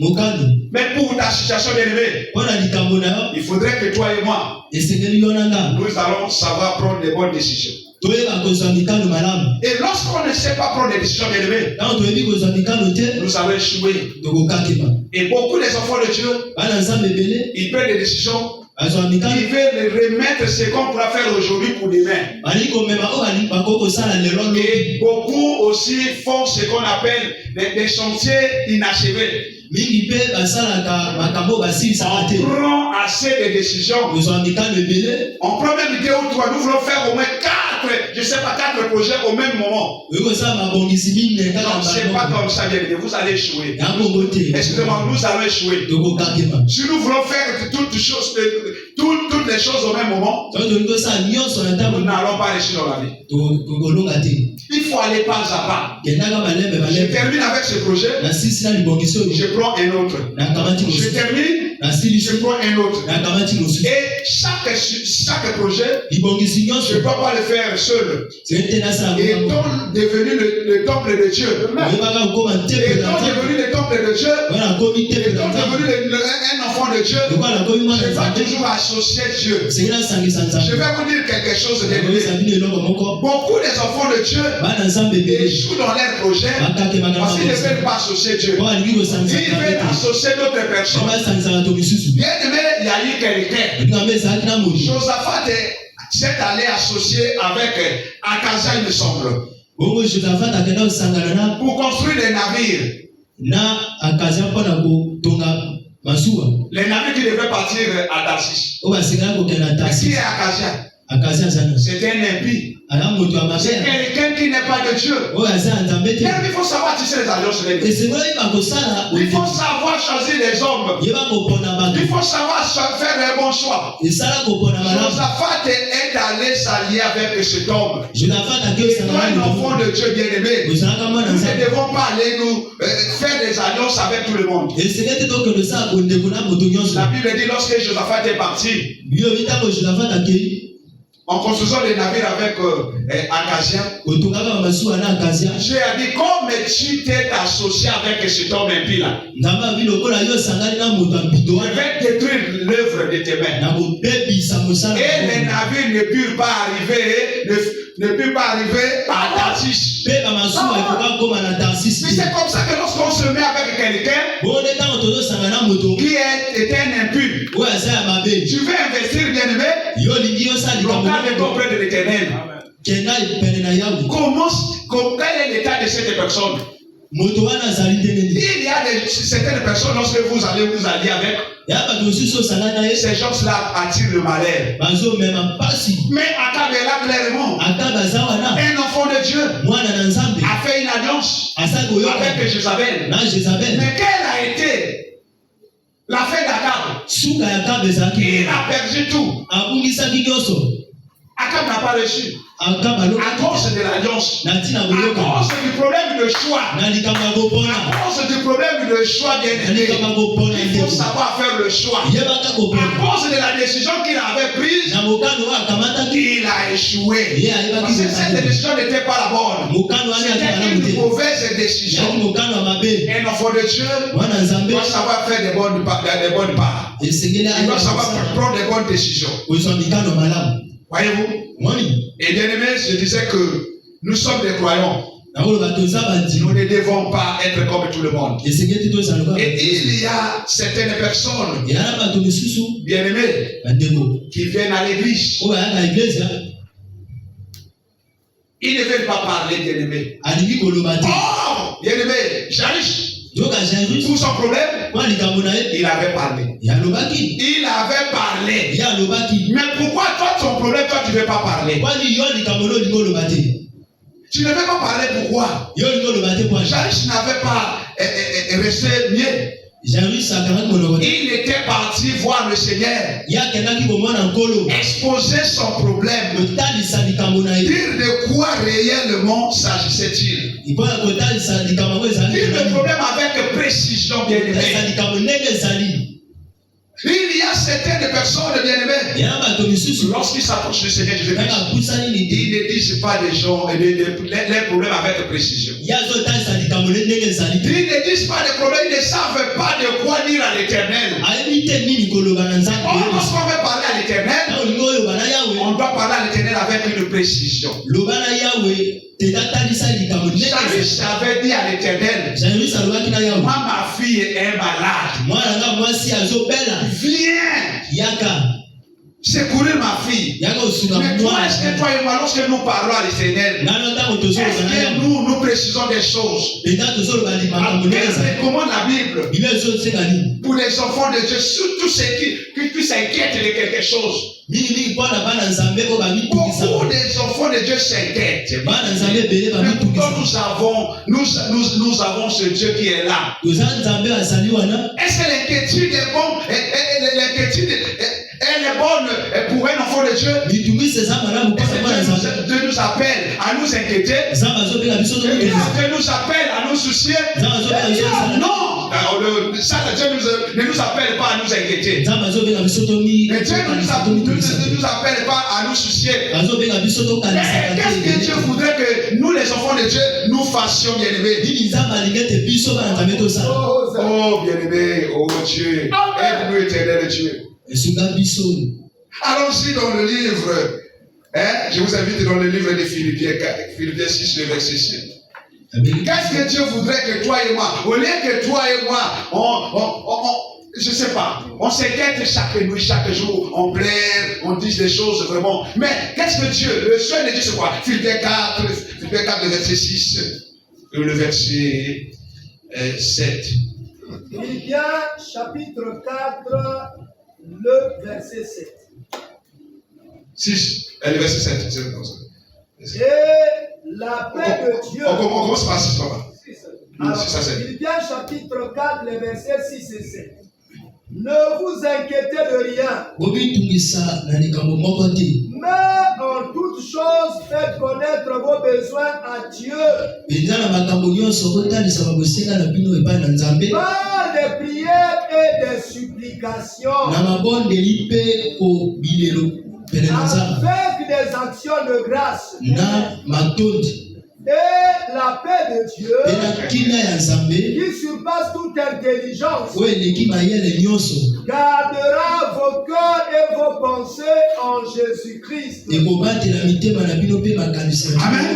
mokano Mais pour ta situation bien aimée, mpona likambo na yo il faudrait que toi et moi, esengeli yo na nga nous allons savoir prendre les bonnes décisions. toyeba kozwa mikano malamu. Et lorsqu'on ne sait pas prendre des décisions bien aimées, ntango toyebi kozwa mikano te nous allons échouer. tokokakema. Et beaucoup des enfants de Dieu, bana nzambe ebele ils prennent des décisions. bazwa mikano Ils veulent remettre ce qu'on pourra faire aujourd'hui pour demain. bali komema oyo bakoki kosala lelo lobi. Et beaucoup aussi font ce qu'on appelle des chantiers inachevés. mingi mpe basalaka makambo basilisaka On te. prend assez de décisions. kozwa mikano ebele On prend même 2 ou 3. Nous voulons faire au moins 4 projets au même moment. oyo kosala mabongisi mine kaka Non, c'est pas bango comme ça, bien évidemment. Vous allez échouer. ya bongo te. Excusez-moi, nous allons échouer. tokokakema. Si nous voulons faire toutes les choses au même moment, soki tolingi kosala nyonso na nous ntango n'allons pas réussir dans la vie. tokolonga te. Il faut aller pas à pas. kendaka balembe Je balembe termine avec ce projet. nasisi na libongisi oyo Je prends un autre. nakamati Je mosusu termine. nasili Je prends un autre. nakamati mosusu. Et chaque projet, libongisi je ne nyonso peux pas le faire seul. soki te nasala Étant bongo devenu le temple de Dieu. oyebaka kokoma tempele na Étant nzambe devenu le temple de Dieu. oyo nakomi tempele na Étant nzambe devenu un enfant de Dieu. lokola nakomi mwana Je vais nzambe toujours associer Dieu. sengi nasangisa Je nzambe vais vous dire quelque chose de nakoyesa bien. bino eloko moko. Beaucoup des enfants de Dieu bana nzambe ebele échouent dans leurs projets bakakemaka parce qu'ils ne na veulent pas associer Dieu. po alingi kosangisa Ils nzambe veulent te associer d'autres personnes. basangisaka bato misusu. Bien aimé, il y a eu quelqu'un. olinga ezalaki na moto Josaphat s'est allé associer avec Akazia, il me semble, bongo josaphat akenda kosangana na pour construire des navires. na akazia mpona kotonga masuwa Les navires qui devaient partir à Tarsis. oyo basengaka kokenda Mais qui tasi. est Akazia? akazia azana C'est un impie. ala moto ya C'est mabe quelqu'un qui n'est pas de Dieu. oyo aza ya nzambe te. Mais il faut savoir tisser les alliances. esengeli oyeba kosala Il faut savoir choisir les hommes. yeba kopona bato Il faut savoir faire les bons choix. esala kopona malamu. Josaphat est allé s'allier avec cet homme. josaphat ake Et toi, osangana un enfant de Dieu bien-aimé, ozalaka mwana nous ne nzambe devons pas aller nous faire des alliances avec tout le monde. esenge te tokende osala bondeko na moto nyonso. La Bible dit lorsque Josaphat est parti, biyobi ntango josaphat akei en construisant des navires avec Akazia, kotongaka bamasuwa na akazia Dieu a dit, comme tu t'es associé avec cet homme impie-là, nzambe abi lokola yo osangani na moto ya mbido je wana vais détruire l'œuvre de tes mains. na kobebisa mosala Et les navires ne purent pas arriver à Tarsis. mpe bamasuwa ekoka koma na tarsisi. Mais c'est comme ça que lorsqu'on se met avec quelqu'un bongo nde ntango tozosangana na moto qui est un impur, oyo aza ya mabe tu veux investir bien aimé, yo olingi yosala likambo regarde-toi moko auprès de l'éternel. kenda pene na yawe Quel est l'état de cette personne? moto wana azali ndenge nini. Il y a certaines personnes, lorsque vous allez vous allier avec, ya bato mosusu osangani na ye ces gens-là attirent le malheur. bazomema mpasi. Mais Akab est là clairement. aka baza wana Un enfant de Dieu mwana na nzambe a fait une alliance asali koyoka avec Jézabel. na jezabel. Mais quelle a été la fin d'Akab? suka ya kabe ezalaki Il a perdu tout. abungisaki nyonso. Akab n'a pas reçu. akaba À cause de l'alliance. na ntina À koyoka cause du problème de choix. na likambo ya À kopona cause du problème de choix bien na likambo ya aimé. kopona Il faut savoir faire le choix. yebaka À kopona cause de la décision qu'il avait prise, na mokano oyo akamataki il a échoué. ye ayebaki Parce que cette décision n'était pas la bonne. mokano wana C'était azala une mote mauvaise yaki décision. mokano ya mabe. Un enfant de Dieu mwana nzambe doit savoir faire des bonnes parts. esengeli Il doit savoir prendre des bonnes décisions. kozwa mikano malamu. Voyez-vous? moni Et bien aimé, je disais que nous sommes des croyants. nakoloba toza bandimi Nous ne devons pas être comme tout le monde. esengeli te tozala lokola Et il y a certaines personnes, eya na bato misusu bien aimés, bandeko qui viennent à l'église. oyo aya na eglise Ils ne veulent pas parler, bien aimés. alingi koloba te. Oh, bien aimé, Jairus, yoka jairus pour son problème, mwa likambo na ye il avait parlé. ye alobaki Il avait parlé. ye alobaki. Mais pourquoi toi, ton problème, toi, tu ne veux pas parler? kwani yo likambo lo olingi oloba te. Tu ne veux pas parler, pourquoi? yo olingi oloba te kwani Jairus n'avait pas resté mieux. jairus akangaki monoko te. Il était parti voir le Seigneur, ye akendaki komona nkolo exposer son problème, kotalisa likambo na ye dire de quoi réellement s'agissait-il. mpona kotalisa likambo yango ezali Dire le problème avec précision, bien kotalisa aimé. likambo ndenge ezali. Il y a certaines personnes, bien-aimées, lorsqu'ils s'approchent du Seigneur Jésus-Christ, ils ne disent pas des gens, les problèmes avec précision. Ils ne disent pas des problèmes, ils ne savent pas de quoi dire à l'Éternel. Lorsqu'on veut parler à l'Éternel, on doit parler à l'Éternel avec une précision. Jésus savait dire à l'Éternel, moi, ma fille est malade. Viens secourir ma fille. Mais toi, est-ce que toi et moi, lorsque nous parlons à l'Éternel, est-ce que nous précisons des choses? C'est comment la Bible, pour les enfants de Dieu, surtout ceux qui s'inquiètent de quelque chose. Beaucoup des enfants de Dieu s'inquiètent. Mais pourquoi nous avons ce Dieu qui est là? Est-ce que l'inquiétude est bonne? L'inquiétude elle est bonne pour un enfant de Dieu? Dieu nous appelle à nous inquiéter. Dieu nous appelle à nous soucier. Non, Dieu ne nous appelle pas à nous inquiéter. Mais Dieu ne nous appelle pas à nous soucier. Qu'est-ce que Dieu voudrait que nous, les enfants de Dieu, nous fassions, bien-aimés? Oh, bien-aimés, oh Dieu, aide-nous, éternel Dieu. Allons-y dans le livre, je vous invite dans le livre de Philippiens 6, le verset 7. Qu'est-ce que Dieu voudrait que toi et moi, au lieu que toi et moi, je ne sais pas, on s'inquiète chaque nuit, chaque jour, on plaire, on dit des choses vraiment. Mais qu'est-ce que Dieu, le Seigneur de Dieu, c'est quoi? Philippiens 4, le verset 6, le verset 7. Philippiens chapitre 4, le verset 7. 6, le verset 7. Et la paix de Dieu. On commence par 6, papa. Alors, Philippiens chapitre 4, les versets 6 et 7. Ne vous inquiétez de rien. Mais en toutes choses, faites connaître vos besoins à Dieu. Par des prières et des supplications. Avec des actions de grâce. Et la paix de Dieu, qui surpasse toute intelligence, gardera vos cœurs et vos pensées en Jésus-Christ. Amen.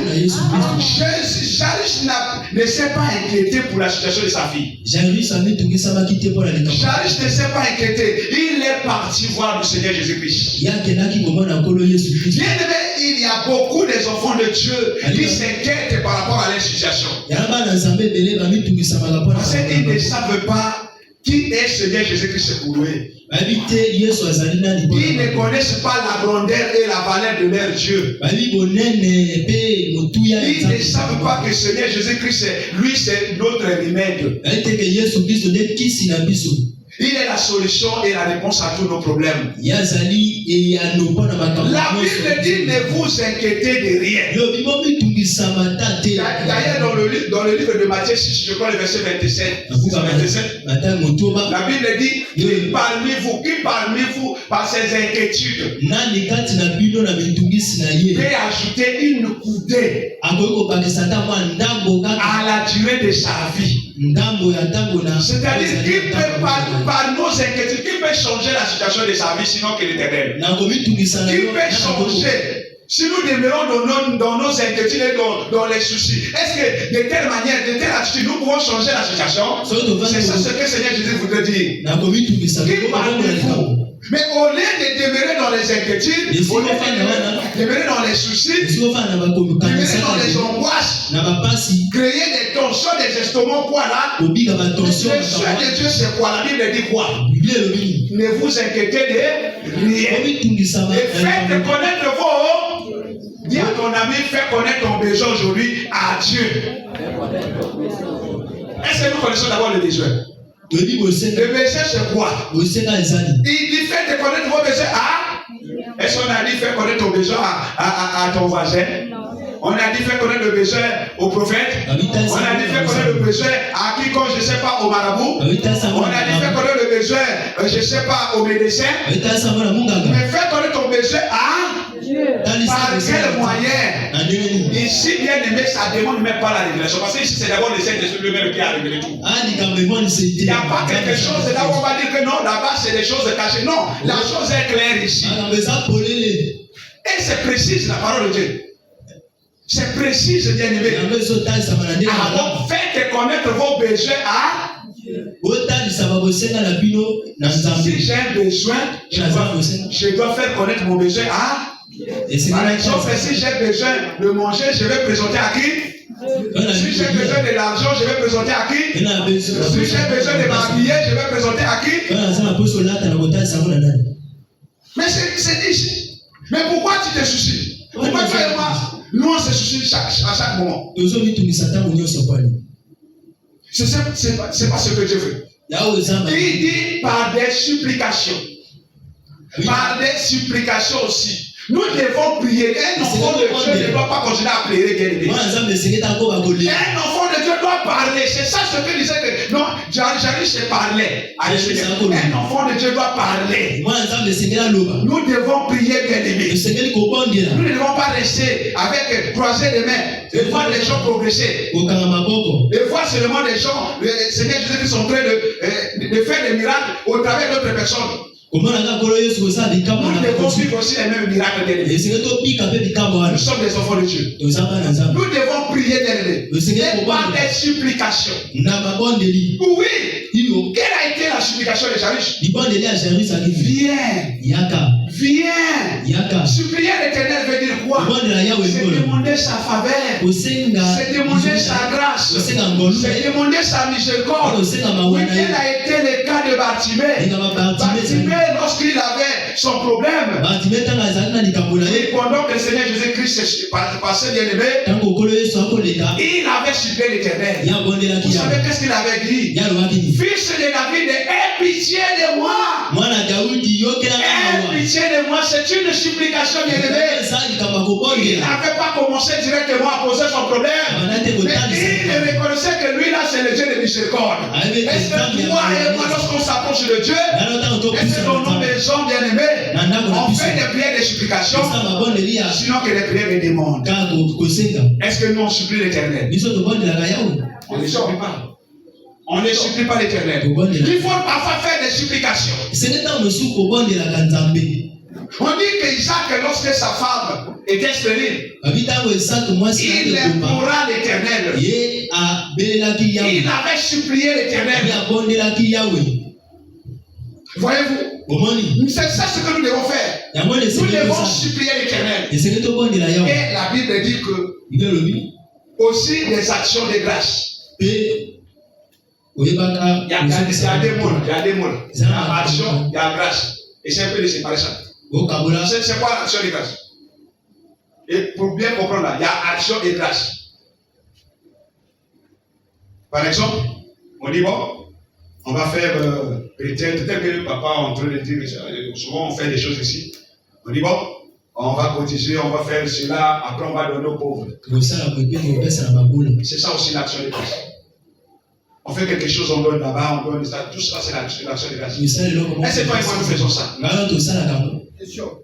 Jésus ne s'est pas inquiété pour la situation de sa fille. Jésus ne s'est pas inquiété. Il est parti voir le Seigneur Jésus-Christ. Bien aimé, il y a beaucoup des enfants de Dieu qui s'inquiètent par rapport à leur situation. Parce qu'ils ne savent pas qui est Seigneur Jésus-Christ pour eux. Ils ne connaissent pas la grandeur et la valeur de leur Dieu. Ils ne savent pas que Seigneur Jésus-Christ, lui, c'est notre remède. Il est la solution et la réponse à tous nos problèmes. La Bible dit ne vous inquiétez de rien. D'ailleurs, dans le livre de Matthieu 6, je crois le verset 27. La Bible dit qui parmi vous par ses inquiétudes peut ajouter une coudée à la durée de sa vie. C'est-à-dire qui peut par nos inquiétudes, qui peut changer la situation de sa vie sinon que l'Éternel? Qui peut changer? Si nous demeurons dans nos inquiétudes et dans les soucis, est-ce que de telle manière, de telle attitude, nous pouvons changer la situation? C'est ça ce que le Seigneur Jésus voudrait dire. Qui parmi vous? Mais au lieu de demeurer dans les inquiétudes, au lieu de demeurer dans les soucis, demeurer dans les angoisses, créer des tensions, des estomacs, quoi là? Le Seigneur de Dieu, c'est quoi? La Bible dit quoi? Ne vous inquiétez de rien. Et faites connaître vos. Dis à ton ami, fais connaître ton besoin aujourd'hui à Dieu. Est-ce que nous connaissons d'abord le besoin? Le besoin, c'est quoi? Il dit, fais connaître vos besoins à. Est-ce qu'on a dit, fais connaître ton besoin à ton voisin? On a dit, fais connaître le besoin au prophète. On a dit, fais connaître le besoin à quiconque, je ne sais pas, au marabout. On a dit, fais connaître le besoin, je ne sais pas, au médecin. Mais fais connaître ton besoin par quel moyen? Ici, bien aimé, ça demande même pas la révélation. Parce que ici, c'est d'abord le Saint-Esprit lui-même qui a révélé tout. Il n'y a pas quelque chose là où on va dire que non, là-bas, c'est des choses cachées. Non, la chose est claire ici. Et c'est précis, la parole de Dieu. C'est précis, bien aimé. Alors, faites connaître vos besoins à si j'ai un besoin, je dois faire connaître mon besoin à. Par exemple, si j'ai besoin de manger, je vais présenter à qui? Si j'ai besoin de l'argent, je vais présenter à qui? Si j'ai besoin de m'habiller, je vais présenter à qui? Mais c'est dit ici. Mais pourquoi tu te soucies? Pourquoi toi et moi, nous on se soucie à chaque moment? C'est pas ce que Dieu veut. Il dit par des supplications. Par des supplications aussi. Nous devons prier. Un enfant de Dieu ne doit pas continuer à prier. Un enfant de Dieu doit parler. C'est ça ce que disait que non, j'arrive c'est parler. Un enfant de Dieu doit parler. Nous devons prier, bien-aimés. Nous ne devons pas rester avec croiser les mains et voir les gens progresser. Et voir seulement les gens, le Seigneur Jésus sont en train de faire des miracles au travers d'autres personnes. Nous devons vivre aussi les mêmes miracles d'Élie. Nous sommes des enfants de Dieu. Nous devons prier d'Élie. Et par des supplications. Oui. Quelle a été la supplication de Jairus? Viens. Supplier l'Éternel veut dire quoi? C'est demander sa faveur. C'est demander sa grâce. C'est demander sa miséricorde. Oui, quel a été le cas de Bartimée? Lorsqu'il avait son problème, et pendant que le Seigneur Jésus-Christ passait bien aimé, il avait supplié l'Éternel. Vous savez qu'est-ce qu'il avait dit? Fils de David, aie pitié de moi. Aie pitié de moi, c'est une supplication bien aimée. Il n'avait pas commencé directement à poser son problème, mais il reconnaissait que lui là c'est le Dieu de miséricorde. Est-ce que toi et moi, lorsqu'on s'approche de Dieu, est-ce que dans nos maisons bien aimées, on fait des prières de supplication, sinon que des prières de demande? Est-ce que nous on supplie l'Éternel? On ne supplie pas. On ne supplie pas l'Éternel. Il faut parfois faire des supplications. On dit que Isaac, lorsque sa femme était stérile, il implora l'Éternel. Il avait supplié l'Éternel. Voyez-vous? C'est ça ce que nous devons faire. Nous devons supplier l'Éternel. Et la Bible dit que aussi des actions de grâce. Il y a des mots. Il y a action, il y a grâce. Et c'est un peu de séparation. C'est quoi l'action de grâce? Et pour bien comprendre là, il y a action et grâce. Par exemple, on dit bon, on va faire peut-être que papa est en train de dire, souvent on fait des choses ici. On dit bon, on va cotiser, on va faire cela, après on va donner aux pauvres. C'est ça aussi l'action de grâce. On fait quelque chose, on donne là-bas, on donne ça, tout ça c'est l'action de grâce. Est-ce que toi et moi nous faisons ça? C'est sûr.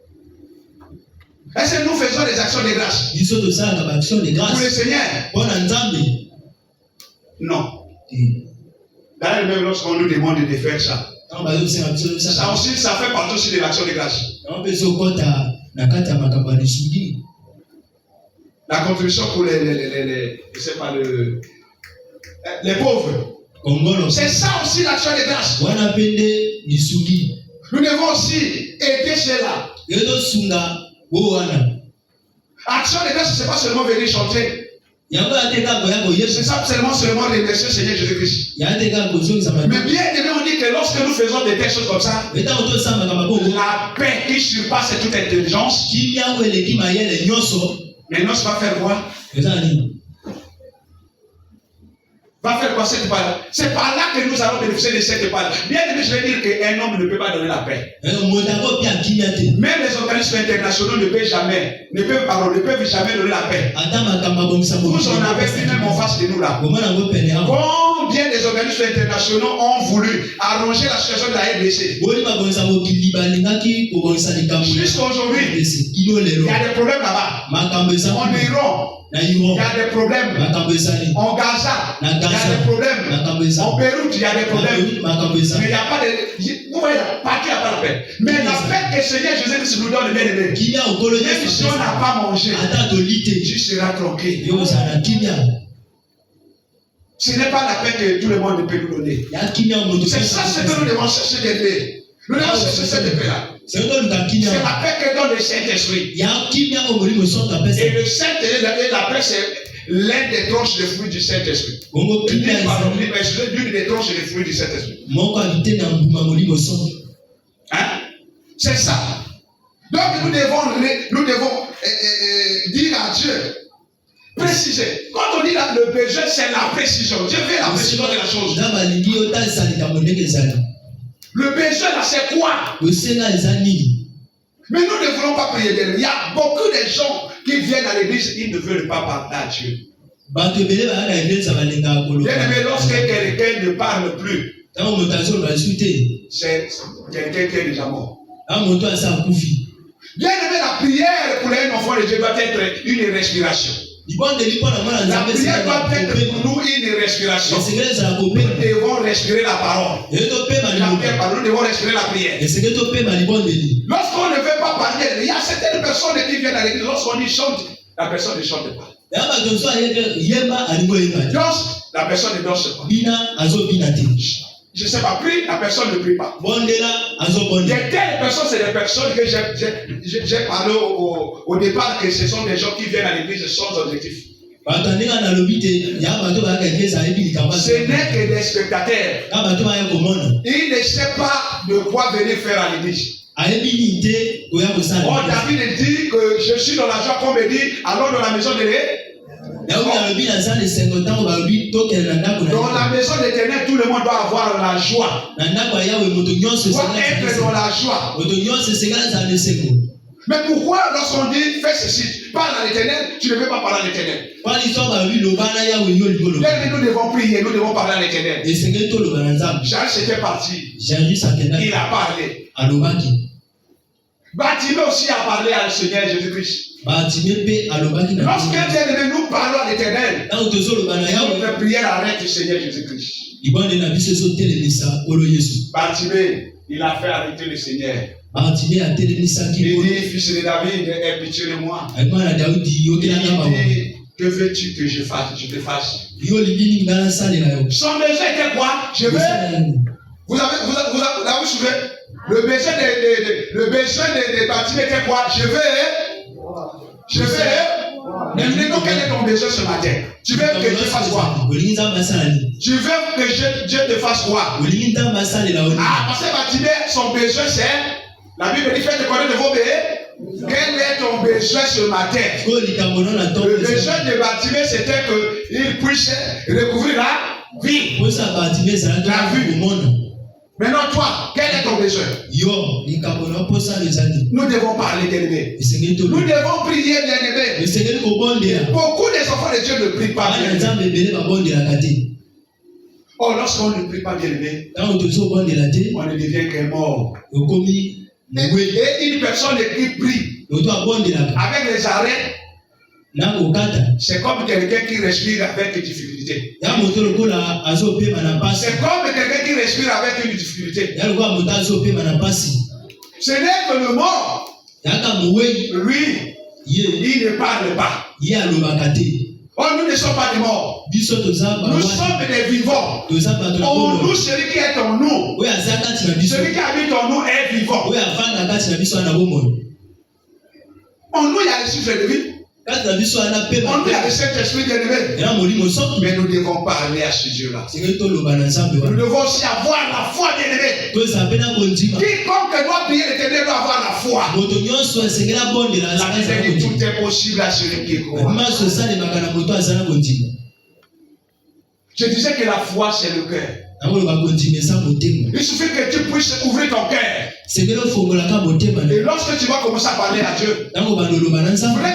Est-ce que nous faisons des actions de grâce pour le Seigneur? Non. D'ailleurs, même lorsqu'on nous demande de faire ça, ça aussi, ça fait partie aussi de l'action de grâce. La contribution pour les pauvres. C'est ça aussi l'action de grâce. Nous devons aussi aider cela. Action de grâce, ce n'est pas seulement venir chanter. C'est ça seulement remercier le Seigneur Jésus-Christ. Mais bien aimé, on dit que lorsque nous faisons des choses comme ça, la paix qui surpasse toute intelligence, maintenant ça va faire quoi? Va faire quoi cette paix-là? C'est par là que nous allons bénéficier de cette paix-là. Bien aimé, je vais dire qu'un homme ne peut pas donner la paix. Même les organismes internationaux ne peuvent jamais donner la paix. Vous en avez vu même en face de nous là. Combien Combien des organismes internationaux ont voulu arranger la situation de la RDC? Jusqu'à aujourd'hui, il y a des problèmes là-bas. En Iran, il y a des problèmes. En Gaza, il y a des problèmes. En Beyrouth, il y a des problèmes. Mais il n'y a pas de... Vous voyez, pas qu'il n'y a pas la paix. Mais la paix que le Seigneur Jésus-Christ nous donne, bien aimé. Même si on n'a pas mangé, tu seras tranquille. Ce n'est pas la paix que tout le monde peut nous donner. C'est ça ce que nous devons chercher d'aider. Nous devons chercher cette paix-là. C'est la paix que donne le Saint-Esprit. Et le Saint-Esprit, la paix, c'est l'un des tranches de fruits du Saint-Esprit. L'une des tranches de fruits du Saint-Esprit. Hein? C'est ça. Donc nous devons dire à Dieu, préciser. Quand on dit là, le besoin, c'est la précision. Dieu veut la précision de la chose. Le besoin là, c'est quoi? Mais nous ne voulons pas prier d'elle. Il y a beaucoup de gens qui viennent à l'église, ils ne veulent pas parler à Dieu. Bien aimé, lorsque quelqu'un ne parle plus, c'est quelqu'un qui est déjà mort. Bien aimé, la prière pour un enfant de Dieu doit être une respiration. La prière doit être pour nous une respiration. Nous devons respirer la parole. Nous devons respirer la prière. Lorsqu'on ne veut pas parler, il y a certaines personnes qui viennent à l'église. Lorsqu'on dit chante, la personne ne chante pas. Danse, la personne ne danse pas. Je ne sais pas, prie, la personne ne prie pas. Des telles personnes, c'est des personnes que j'ai parlé au départ que ce sont des gens qui viennent à l'église sans objectif. Ce n'est que des spectateurs. Ils ne savent pas de quoi venir faire à l'église. David dit que je suis dans la joie qu'on me dit, allons dans la maison de l'Éternel. Dans la maison de l'Éternel, tout le monde doit avoir la joie. Doit être dans la joie. Mais pourquoi lorsqu'on dit fais ceci, parle à l'Éternel, tu ne veux pas parler à l'Éternel? Nous devons prier, nous devons parler à l'Éternel. Jacques était parti. Il a parlé. Bartimée aussi a parlé à le Seigneur Jésus-Christ. Lorsque bien-aimé, nous parlons à l'Éternel, notre prière arrête le Seigneur Jésus-Christ. Bartimée, il a fait arrêter le Seigneur. Il dit, fils de David, aie pitié de moi. Il dit, que veux-tu que je fasse? Je te fasse. Son besoin était quoi? Je veux. Vous avez soulevé? Le besoin de Bartimée était quoi? Je veux. Maintenant, quel est ton besoin ce matin? Tu veux que Dieu fasse quoi? Tu veux que Dieu te fasse quoi? Parce que Bartimée, son besoin c'est, la Bible dit, faites connaître vos bébés. Quel est ton besoin ce matin? Le besoin de Bartimée, c'était qu'il puisse recouvrir la vie. La vue. Maintenant, toi, quel est ton besoin? Nous devons parler, bien-aimé. Nous devons prier, bien-aimé. Beaucoup des enfants de Dieu ne prient pas, bien-aimé. Oh, lorsqu'on ne prie pas, bien-aimé, on ne devient qu'un mort. Et une personne qui prie avec les arrêts, c'est comme quelqu'un qui respire avec difficulté. C'est comme quelqu'un qui respire avec une difficulté. Ce n'est que le mort. Lui, il ne parle pas. Oh, nous ne sommes pas des morts. Nous sommes des vivants. Oh, nous, celui qui est en nous, celui qui habite en nous est vivant. En nous, il y a le souffle de vie. En nous, il y a le Saint-Esprit bien-aimé. Mais nous devons parler à ce Dieu-là. Nous devons aussi avoir la foi, bien-aimé. Quiconque doit prier l'Éternel doit avoir la foi. La Bible dit tout est possible à celui qui croit. Je disais que la foi, c'est le cœur. Il suffit que tu puisses ouvrir ton cœur. Et lorsque tu vas commencer à parler à Dieu, il faudrait que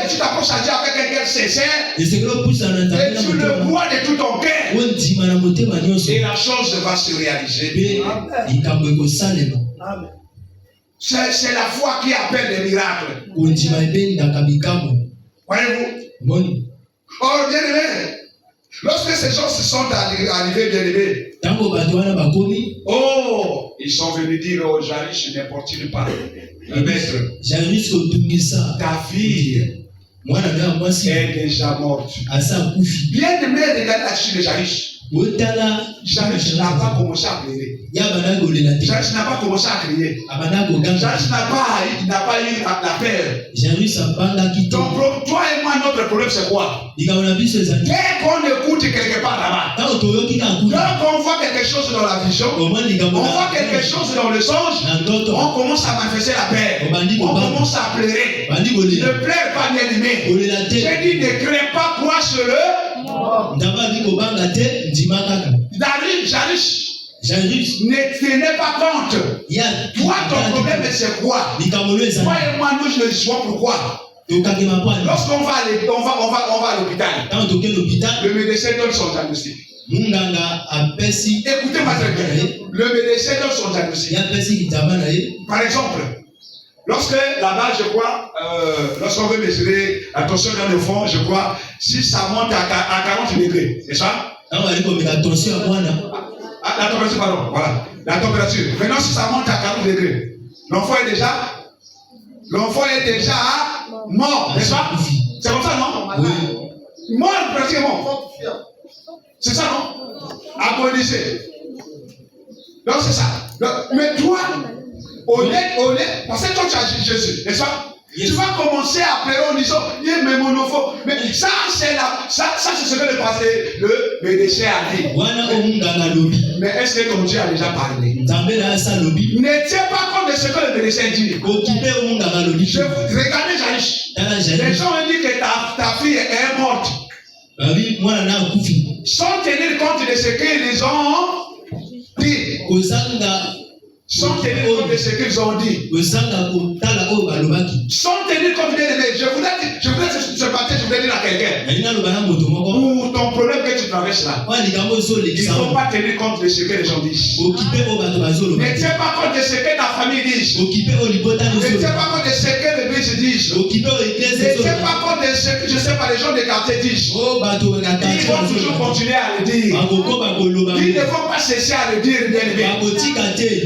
tu t'approches à Dieu avec un cœur sincère et tu le crois de tout ton cœur. Et la chose va se réaliser. Amen. C'est la foi qui appelle les miracles. Voyez-vous? Oh, bien aimé, lorsque ces gens se sont arrivés, bien aimés, oh, ils sont venus dire aux Jairus, n'importe pas. Le maître, ta fille est déjà morte. Bien aimé, regardez là-dessus de Jairus. Jairus n'a pas commencé à pleurer. Jairus n'a pas commencé à crier. Jairus n'a pas eu la peur. Donc, toi et moi, notre problème, c'est quoi? Dès qu'on écoute quelque part là-bas, dès qu'on voit quelque chose dans la vision, on voit quelque chose dans le songe, on commence à manifester la paix. On commence à pleurer. Ne pleure pas, bien aimé. J'ai dit, ne crains pas, crois sur le. Jairus ne tenait pas compte. Toi, ton problème, c'est quoi? Toi et moi, nous, je ne sais pas pourquoi. Lorsqu'on va à l'hôpital, le médecin donne son diagnostic. Écoutez-moi très bien. Le médecin donne son diagnostic. Par exemple, lorsque là-bas, je crois, lorsqu'on veut mesurer la tension dans le fond, je crois, si ça monte à 40 degrés, c'est ça? La température, pardon, voilà. La température. Maintenant, si ça monte à 40 degrés, l'enfant est déjà mort, n'est-ce pas? C'est comme ça, non? Oui. Mort, pratiquement. C'est ça, non? Agonisé. Donc, c'est ça. Donc, mais toi, parce que toi, tu as Jésus, n'est-ce pas? Tu vas commencer à pleurer en disant, il est mémonophobe. Mais ça, c'est ce que le médecin a dit. Mais est-ce que ton Dieu a déjà parlé? Ne tiens pas compte de ce que le médecin dit. Regardez Jairus. Les gens ont dit que ta fille est morte. Sans tenir compte de ce qu'ils ont dit. Sans tenir compte de ce qu'ils ont dit. Sans tenir compte de je voudrais ce matin, je voudrais dire à quelqu'un. Pour ton problème que tu traverses là, il ne faut pas tenir compte de ce que les gens disent. Ne tiens pas compte de ce que ta famille dit. Ne tiens pas compte de ce que l'église dit. Ne tiens pas compte de ce que, je sais pas, les gens des quartiers disent. Ils vont toujours continuer à le dire. Ils ne vont pas cesser à le dire, bien aimé.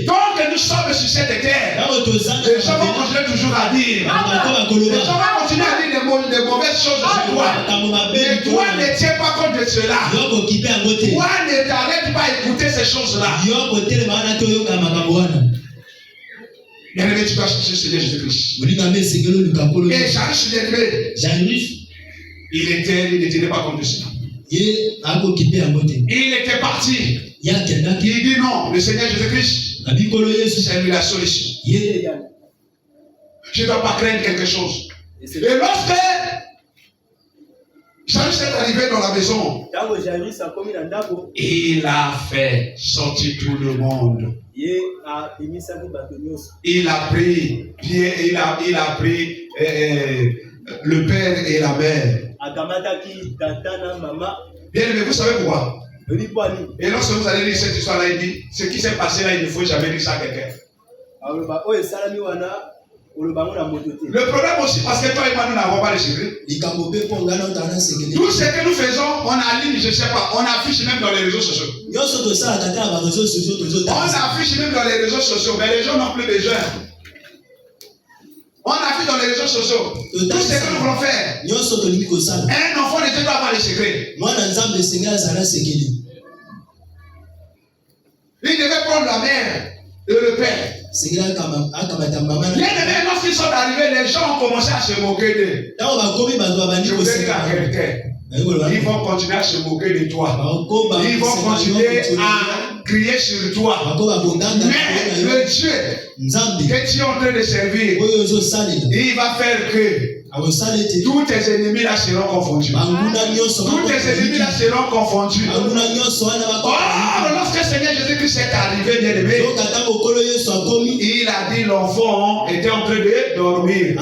Tant que nous sommes sur cette terre, les gens vont continuer toujours à dire. Les gens vont continuer à dire des mauvaises choses sur toi. Mais toi, ne tiens pas compte de cela. Toi, ne t'arrête pas à écouter ces choses-là. Bien aimé, tu dois chercher le Seigneur Jésus-Christ. Et Jairus, il ne tenait pas compte de cela. Il était parti. Il dit non, le Seigneur Jésus-Christ, c'est lui la solution. Je ne dois pas craindre quelque chose. Et lorsque Jairus est arrivé dans la maison, il a fait sortir tout le monde. Il a pris le père et la mère. Bien aimé, vous savez pourquoi? Et lorsque vous allez lire cette histoire-là, il dit, ce qui s'est passé là, il ne faut jamais dire ça à quelqu'un. Le problème aussi, parce que toi et moi, nous n'avons pas le secret. Tout ce que nous faisons, on aligne, je ne sais pas, on affiche même dans les réseaux sociaux. On affiche même dans les réseaux sociaux, mais les gens n'ont plus besoin. On affiche dans les réseaux sociaux. Tout ce que nous voulons faire. Un enfant ne doit pas avoir le secret. Il devait prendre la mère et le père. Bien aimé, lorsqu'ils sont arrivés, les gens ont commencé à se moquer d'eux. Je voudrais dire à quelqu'un, ils vont continuer à se moquer de toi. Ils vont continuer à crier sur toi. Mais le Dieu que tu es en train de servir, il va faire que tous tes ennemis là seront confondus. Tous tes ennemis là seront confondus. Oh, lorsque le Seigneur Jésus-Christ est arrivé, bien aimé, il a dit l'enfant était en train de dormir.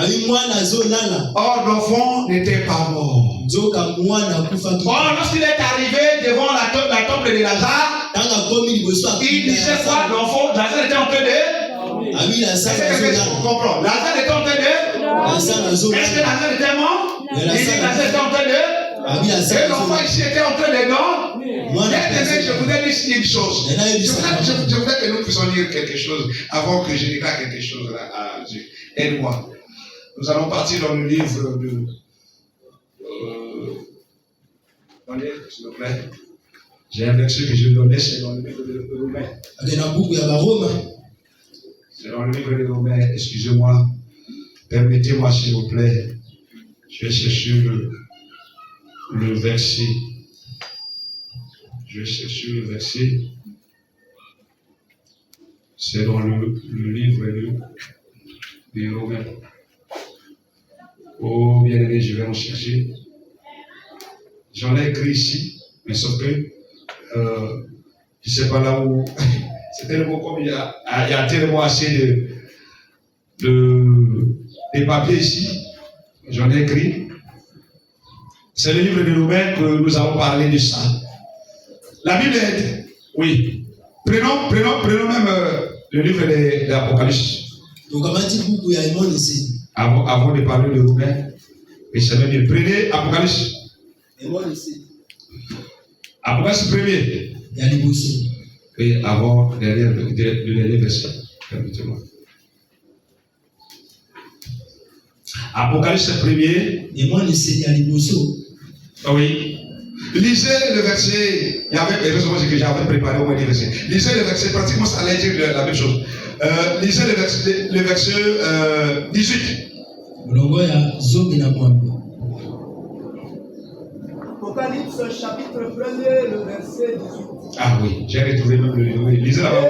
Or, l'enfant n'était pas mort. Or, lorsqu'il est arrivé devant la tombe de Lazare, il disait quoi? L'enfant, Lazare était en train de... Est-ce qu'on comprend? Lazare était en train de... Est-ce que Lazare était mort? Il dit Lazare était en train de... Et l'enfant ici était en train de non. Je voudrais dire une chose. Je voudrais que nous puissions lire quelque chose avant que je déclare quelque chose à Dieu. Aide-moi. Nous allons partir dans le livre de... Attendez, s'il vous plaît. J'ai un verset que je donnais, c'est dans le livre de Romains. C'est dans le livre de Romains, excusez-moi. Permettez-moi, s'il vous plaît. Je vais chercher le verset. Je vais chercher le verset. C'est dans le livre de Romains. Oh, bien aimé, je vais en chercher. J'en ai écrit ici, mais sauf que je ne sais pas là où. C'est tellement comme il y a tellement assez de papiers ici. J'en ai écrit. C'est le livre de Romains que nous avons parlé de ça. La Bible est. Oui. Prenons même le livre de l'Apocalypse. Avant de parler de Romains, et c'est bien. Prenez Apocalypse. Apocalypse 1er. Et avant de lire le dernier verset. Permettez-moi. Apocalypse 1er. Oui. Lisez le verset. Il y avait, heureusement que j'avais préparé au moins des versets. Lisez le verset, pratiquement ça allait dire la même chose. Lisez le verset 18. Apocalypse chapitre 1er, le verset 18. Ah oui, j'ai retrouvé même le livre. Lisez là-bas.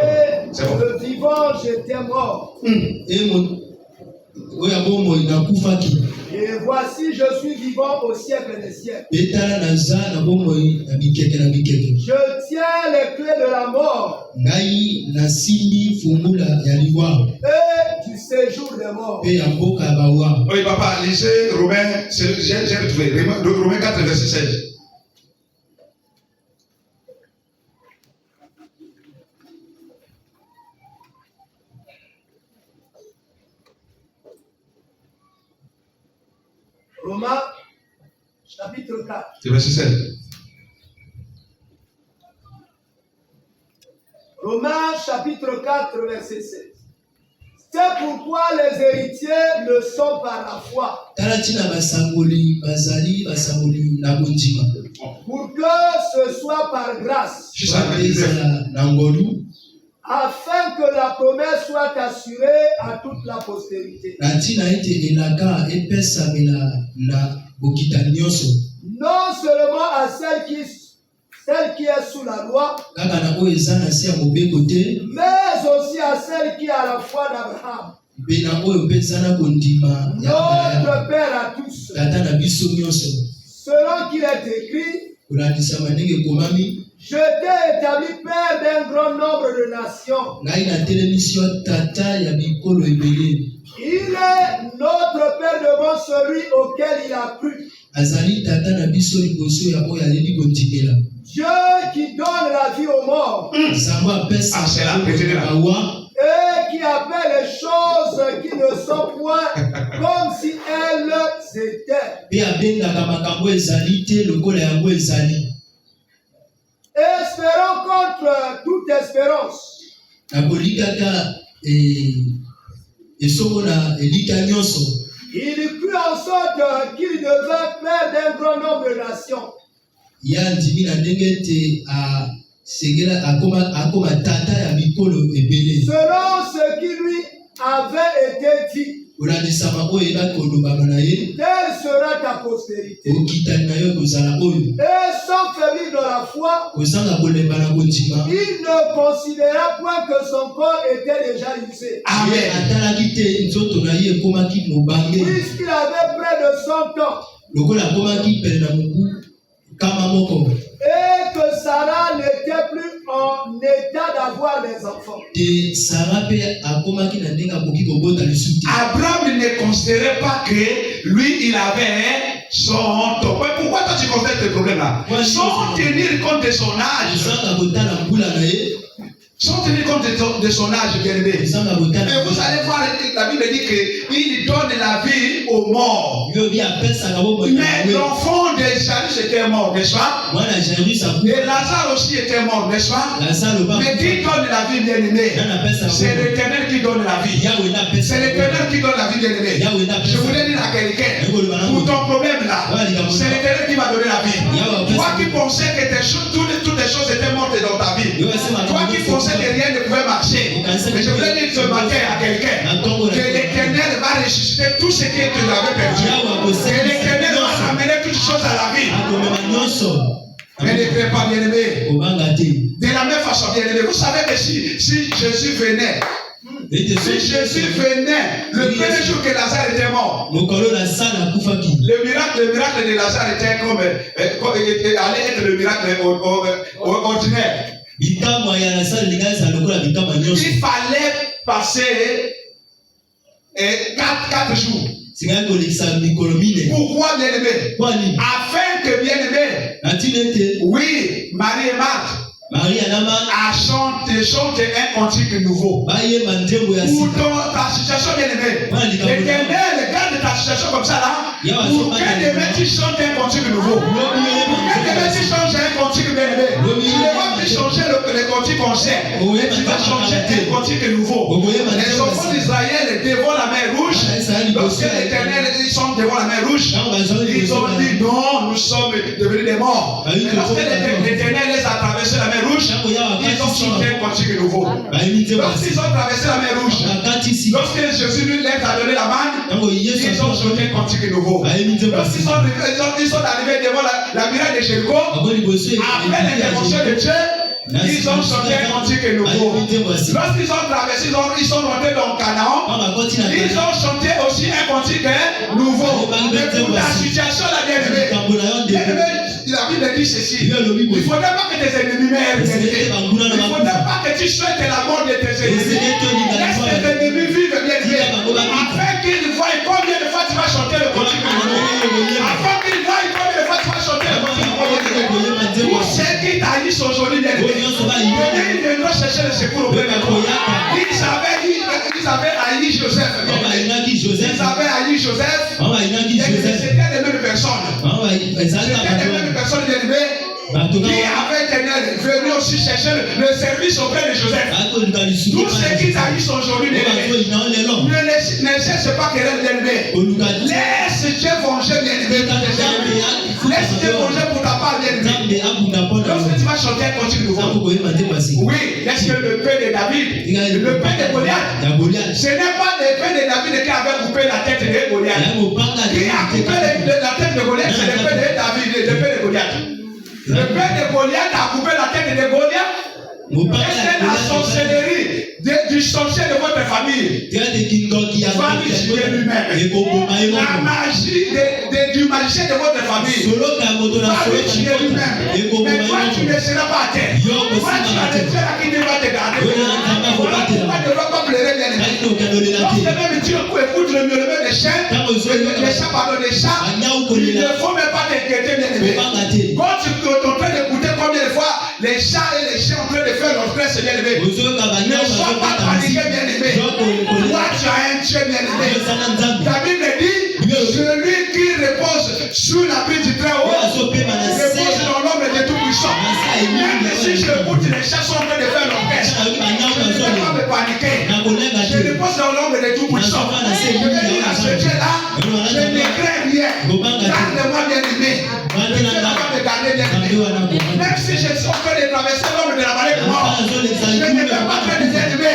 C'est bon. Le vivant, j'étais mort. Et voici, je suis vivant au siècle des siècles. Je tiens les clés de la mort et du séjour des morts. Oui, papa, lisez Romains, j'ai retrouvé. Romains 4, verset 16. Romains, chapitre 4. C'est verset 16. Romains, chapitre 4, verset 16. C'est pourquoi les héritiers ne sont par la foi. Pour que ce soit par grâce. Afin que la promesse soit assurée à toute la postérité. Non seulement à celle qui est sous la loi, mais aussi à celle qui est à la foi d'Abraham. Notre Père à tous. Selon qu'il est écrit, je t'ai établi père d'un grand nombre de nations. Il est notre Père devant celui auquel il a cru. Dieu qui donne la vie aux morts. C'est la vérité de la loi. Et qui appelle les choses qui ne sont point comme si elles étaient. Espérons contre toute espérance. Il crut en sorte qu'il devait père d'un grand nombre de nations. Selon ce qui lui avait été dit. Telle sera ta postérité. Et sans faiblir dans la foi, il ne considéra point que son corps était déjà usé. Amen. Puisqu'il avait près de 100 ans. Et que Sarah n'était plus en état d'avoir des enfants. Abraham ne considérait pas que lui, il avait son temps. Pourquoi toi tu considères ce problème-là? Sans tenir compte de son âge. Sans tenir compte de son âge, bien aimé. Et vous allez voir, la Bible dit qu'il donne la vie aux morts. Mais l'enfant de Jairus était mort, n'est-ce pas? Et Lazare aussi était mort, n'est-ce pas? Mais qui donne la vie, bien aimé? C'est l'Éternel qui donne la vie. C'est l'Éternel qui donne la vie, bien aimé. Je voulais dire à quelqu'un, pour ton problème là, c'est l'Éternel qui va donner la vie. Toi qui pensais que toutes les choses étaient mortes dans ta vie. Toi qui pensais que rien ne pouvait marcher. Mais je voulais dire ce matin à quelqu'un que l'Éternel va ressusciter tout ce que tu avais perdu. Que l'Éternel va ramener toutes choses à la vie. Mais ne crée pas, bien aimé. De la même façon, bien aimé. Vous savez que si Jésus venait, le premier jour que Lazare était mort, le miracle de Lazare était comme allait être le miracle ordinaire. Il fallait passer 4 jours. Pourquoi, bien aimé? Afin que, bien aimé, oui, Marie et Marthe a chanté un cantique nouveau. Pour ta situation, bien aimé, l'Éternel garde ta situation comme ça là. Pour que demain tu chantes un cantique nouveau. Pour que demain tu changes un cantique, bien aimé. Tu ne vas plus changer le cantique qu'on sait. Tu vas changer un cantique nouveau. Les enfants d'Israël devant la mer rouge, lorsque l'Éternel ils sont devant la mer rouge, ils ont dit non, nous sommes devenus des morts. Mais lorsque l'Éternel les a traversé la mer rouge, ils ont chanté un cantique nouveau. Lorsqu'ils ont traversé la mer rouge, lorsque Jésus lui a donné la main, ils ont chanté un cantique nouveau. Lorsqu'ils sont arrivés devant la muraille de Jéricho, après l'intervention de Dieu, ils ont chanté un cantique nouveau. Lorsqu'ils ont traversé, ils sont montés dans Canaan, ils ont chanté aussi un cantique nouveau. Mais pour la situation, la bien-aimée, la Bible dit ceci. Il ne faudrait pas que tes ennemis meurent. Il ne faudrait pas que tu souhaites la mort de tes ennemis. Laisse tes ennemis vivre, bien-aimé. Afin qu'ils voient combien de fois tu vas chanter le cantique nouveau. Afin qu'ils voient combien de fois tu vas chanter le cantique nouveau. Pour ceux qui t'haïssent aujourd'hui, bien-aimé, ils viendront chercher le secours auprès de toi. Ils avaient haï Joseph. Ils avaient haï Joseph. C'était les mêmes personnes. C'était les mêmes personnes, bien-aimées, qui avaient venu aussi chercher le service auprès de Joseph. Tous ceux qui t'haïssent aujourd'hui, ne cherche pas querelle, bien-aimé. Laisse Dieu venger, bien-aimé. Laisse Dieu venger pour ta part, bien-aimé. Lorsque tu vas chanter un cantique nouveau, oui, est-ce que le père de David, le père de Goliath, ce n'est pas le père de David qui avait coupé la tête de Goliath. Qui a coupé la tête de Goliath, c'est le père de David, le père de Goliath. Le père de Goliath a coupé la tête de Goliath. C'est la sorcellerie du sorcier de votre famille. Va lui tuer lui-même. La magie du magicien de votre famille. Va lui tuer lui-même. Mais toi, tu ne seras pas à terre. Toi, tu as le Dieu qui ne va te garder. Voilà pourquoi tu ne vas pas pleurer, bien aimé. Lorsque même tu écoutes le murmure des chiens, il ne faut même pas t'inquiéter, bien aimé. Quand tu es en train d'écouter combien de fois les chats et les chiens en train de faire leur presse, bien aimé. Ne sois pas paniqué, bien aimé. Toi, tu as un Dieu, bien aimé. La Bible dit, celui qui repose sous l'abri du Très-Haut repose dans l'ombre de Tout-Puissant. Même si je écoute les chats sont en train de faire leur presse, je ne vais pas me paniquer. Je repose dans l'ombre de Tout-Puissant. Je vais dire à ce Dieu-là, je ne crains rien. Garde-moi, bien aimé. Je ne vais pas me garder, bien aimé. Même si je suis en train de traverser l'ombre de la vallée de mort, je ne vais pas craindre, bien aimé.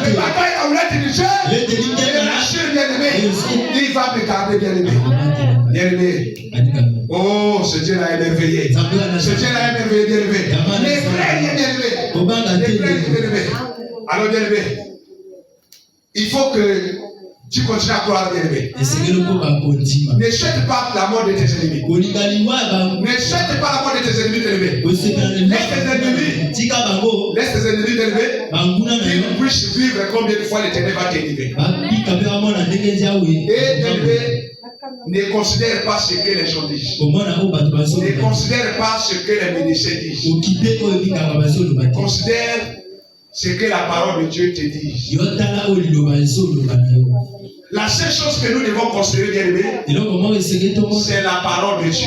Le bataille en l'aide du Dieu, et la chute, bien aimé. pas me garder, bien-aimé. Bien-aimé. Oh, ce Dieu-là est merveilleux. Ce Dieu-là est merveilleux, bien-aimé. Les frères, bien-aimé. Les frères, bien-aimé. Alors, bien-aimé, il faut que tu continues à croire, bien-aimé. Ne souhaite pas la mort de tes ennemis. Ne souhaite pas la mort de tes ennemis, bien-aimé. Laisse tes ennemis, bien-aimé, qu'ils puissent vivre combien de fois l'Éternel va t'élever. Et, bien-aimé, ne considère pas ce que les gens disent. Ne considère pas ce que les médecins disent. Considère ce que la parole de Dieu te dit. La seule chose que nous devons considérer, bien-aimé, c'est la parole de Dieu.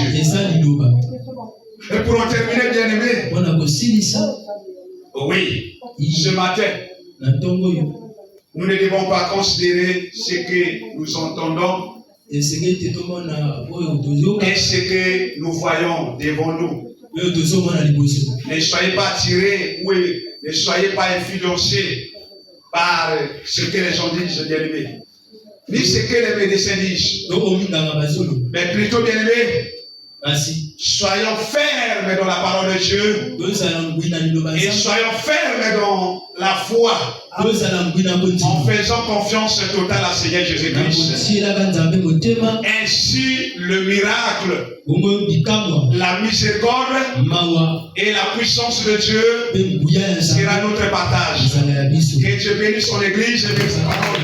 Et pour en terminer, bien-aimé, oui, ce matin, nous ne devons pas considérer ce que nous entendons et ce que nous voyons devant nous. Ne soyez pas attirés, oui, ne soyez pas influencés par ce que les gens disent, bien-aimés. Ni ce que les médecins disent. Mais plutôt, bien-aimés, soyons fermes dans la parole de Dieu. Et soyons fermes dans la foi. En faisant confiance totale à Seigneur Jésus-Christ. Ainsi, le miracle, la miséricorde et la puissance de Dieu sera notre partage. Que Dieu bénisse son Église et bénisse sa parole.